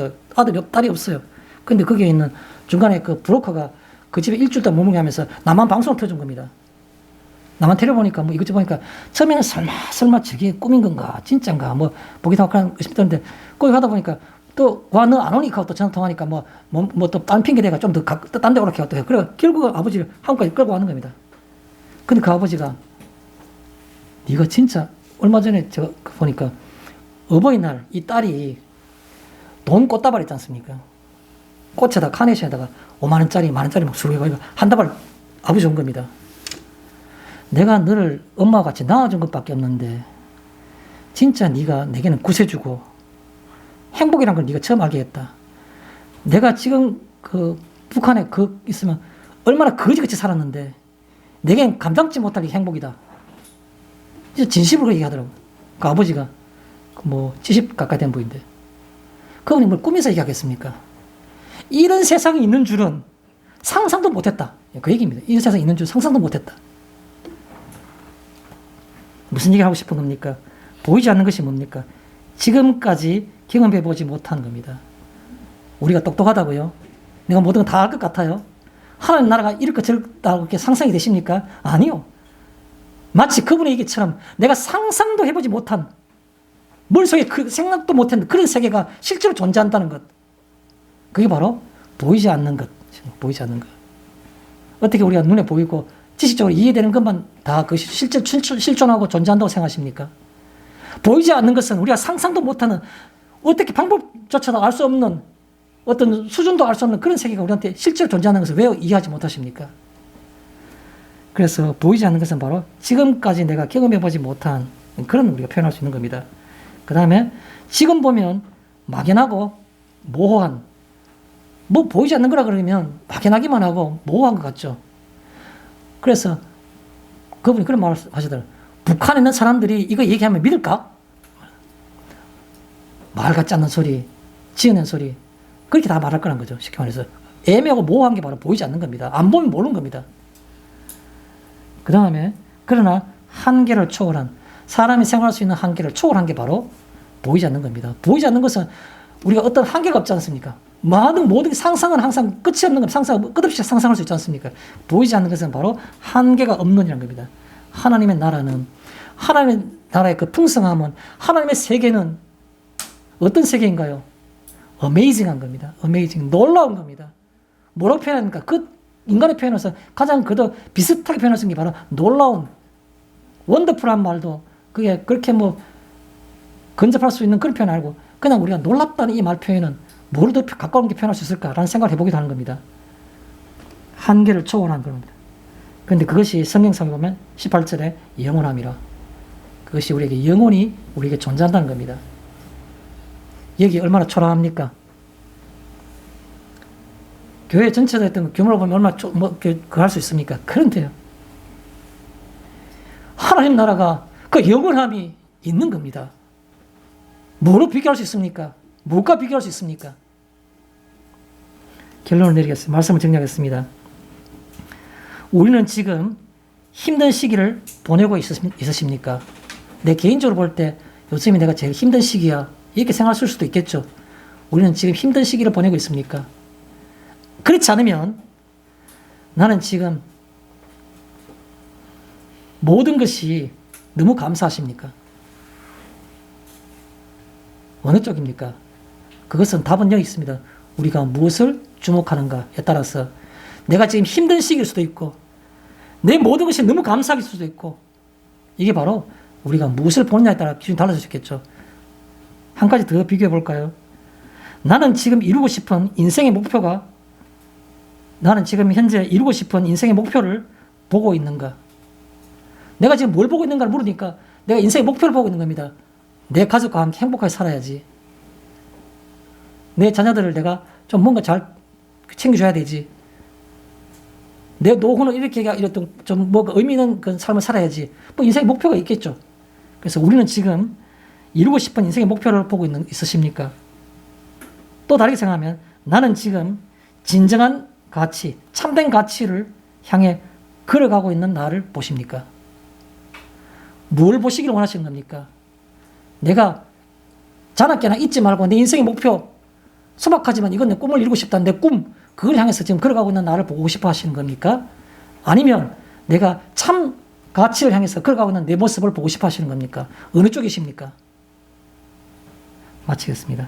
A: 딸이 없어요. 근데 거기에 있는 중간에 그 브로커가 그 집에 일주일 동안 머물게 하면서 남한 방송을 틀어준 겁니다. 나만 데려보니까 이것저것 보니까 처음에는 설마 저게 꿈인 건가 진짠가 보기도 하고 그런 의심이 드는데 거기 가다 보니까 또 와 너 안 오니까 또 전화 통화하니까 또 딴 핑계 대가 좀 더 딴 데 오라고 해요. 그래 결국 아버지를 한국까지 끌고 가는 겁니다. 근데 그 아버지가 네가 진짜 얼마 전에 제가 보니까 어버이날 이 딸이 돈 꽃다발 있지 않습니까? 꽃에다 카네이션에다가 5만 원짜리 만 원짜리 막 수록해가지고 한 다발 아버지 온 겁니다. 내가 너를 엄마와 같이 낳아준 것밖에 없는데 진짜 네가 내게는 구세주고 행복이란 걸 네가 처음 알게 했다. 내가 지금 그 북한에 있으면 얼마나 거지같이 살았는데 내겐 감당치 못할 이 행복이다. 진짜 진심으로 얘기하더라고. 그 아버지가 70 가까이 된 분인데 그분이 뭘 꿈에서 얘기하겠습니까? 이런 세상이 있는 줄은 상상도 못했다. 그 얘기입니다. 이런 세상이 있는 줄 상상도 못했다. 무슨 얘기를 하고 싶은 겁니까? 보이지 않는 것이 뭡니까? 지금까지 경험해보지 못한 겁니다. 우리가 똑똑하다고요? 내가 모든 걸 다 알 것 같아요? 하나님 나라가 이렇게 저렇게 상상이 되십니까? 아니요. 마치 그분의 얘기처럼 내가 상상도 해보지 못한 머릿속에 생각도 못했는 그런 세계가 실제로 존재한다는 것. 그게 바로 보이지 않는 것. 보이지 않는 것. 어떻게 우리가 눈에 보이고 지식적으로 이해되는 것만 다 그 실제 실존하고 존재한다고 생각하십니까? 보이지 않는 것은 우리가 상상도 못하는 어떻게 방법조차도 알 수 없는 어떤 수준도 알 수 없는 그런 세계가 우리한테 실제로 존재하는 것을 왜 이해하지 못하십니까? 그래서 보이지 않는 것은 바로 지금까지 내가 경험해보지 못한 그런 우리가 표현할 수 있는 겁니다. 그 다음에 지금 보면 막연하고 모호한 보이지 않는 거라 그러면 막연하기만 하고 모호한 것 같죠. 그래서 그분이 그런 말을 하시더라고요. 북한에 있는 사람들이 이거 얘기하면 믿을까? 말 같지 않는 소리, 지어낸 소리 그렇게 다 말할 거란 거죠. 쉽게 말해서 애매하고 모호한 게 바로 보이지 않는 겁니다. 안 보면 모르는 겁니다. 그 다음에 그러나 한계를 초월한 사람이 생활할 수 있는 한계를 초월한 게 바로 보이지 않는 겁니다. 보이지 않는 것은 우리가 어떤 한계가 없지 않습니까? 모든 상상은 항상 끝이 없는 겁니다. 끝없이 상상할 수 있지 않습니까? 보이지 않는 것은 바로 한계가 없는이라는 겁니다. 하나님의 나라는 하나님의 나라의 그 풍성함은 하나님의 세계는 어떤 세계인가요? 어메이징한 겁니다. 어메이징 놀라운 겁니다. 뭐라고 표현합니까? 그 인간의 표현에서 가장 그도 비슷하게 표현할 수 있는 게 바로 놀라운 원더풀한 말도 그게 그렇게 근접할 수 있는 그런 표현 아니고 그냥 우리가 놀랍다는 이 말 표현은 뭐를 더 가까운 게 표현할 수 있을까라는 생각을 해보기도 하는 겁니다. 한계를 초월한 겁니다. 그런데 그것이 성경상에 보면 18절에 영원함이라. 그것이 우리에게 영원히 우리에게 존재한다는 겁니다. 여기 얼마나 초라합니까? 교회 전체가 했던 규모로 보면 얼마나 할 수 있습니까? 그런데요. 하나님 나라가 그 영원함이 있는 겁니다. 뭐로 비교할 수 있습니까? 뭐가 비교할 수 있습니까? 결론을 내리겠습니다. 말씀을 정리하겠습니다. 우리는 지금 힘든 시기를 보내고 있으십니까? 내 개인적으로 볼 때 요즘이 내가 제일 힘든 시기야. 이렇게 생각할 수도 있겠죠. 우리는 지금 힘든 시기를 보내고 있습니까? 그렇지 않으면 나는 지금 모든 것이 너무 감사하십니까? 어느 쪽입니까? 그것은 답은 여기 있습니다. 우리가 무엇을 주목하는가에 따라서 내가 지금 힘든 시기일 수도 있고 내 모든 것이 너무 감사할 수도 있고 이게 바로 우리가 무엇을 보느냐에 따라 기준이 달라질 수 있겠죠. 한 가지 더 비교해 볼까요? 나는 지금 이루고 싶은 인생의 목표가 나는 지금 현재 이루고 싶은 인생의 목표를 보고 있는가? 내가 지금 뭘 보고 있는가를 물으니까 내가 인생의 목표를 보고 있는 겁니다. 내 가족과 함께 행복하게 살아야지. 내 자녀들을 내가 좀 뭔가 잘 챙겨줘야 되지. 내 노후는 이렇게 이랬던 좀 뭐가 의미 있는 그런 삶을 살아야지. 뭐 인생의 목표가 있겠죠. 그래서 우리는 지금 이루고 싶은 인생의 목표를 보고 있으십니까? 또 다르게 생각하면 나는 지금 진정한 가치, 참된 가치를 향해 걸어가고 있는 나를 보십니까? 뭘 보시기를 원하시는 겁니까? 내가 자나깨나 잊지 말고 내 인생의 목표 소박하지만 이건 내 꿈을 이루고 싶다. 내 꿈, 그걸 향해서 지금 걸어가고 있는 나를 보고 싶어 하시는 겁니까? 아니면 내가 참 가치를 향해서 걸어가고 있는 내 모습을 보고 싶어 하시는 겁니까? 어느 쪽이십니까? 마치겠습니다.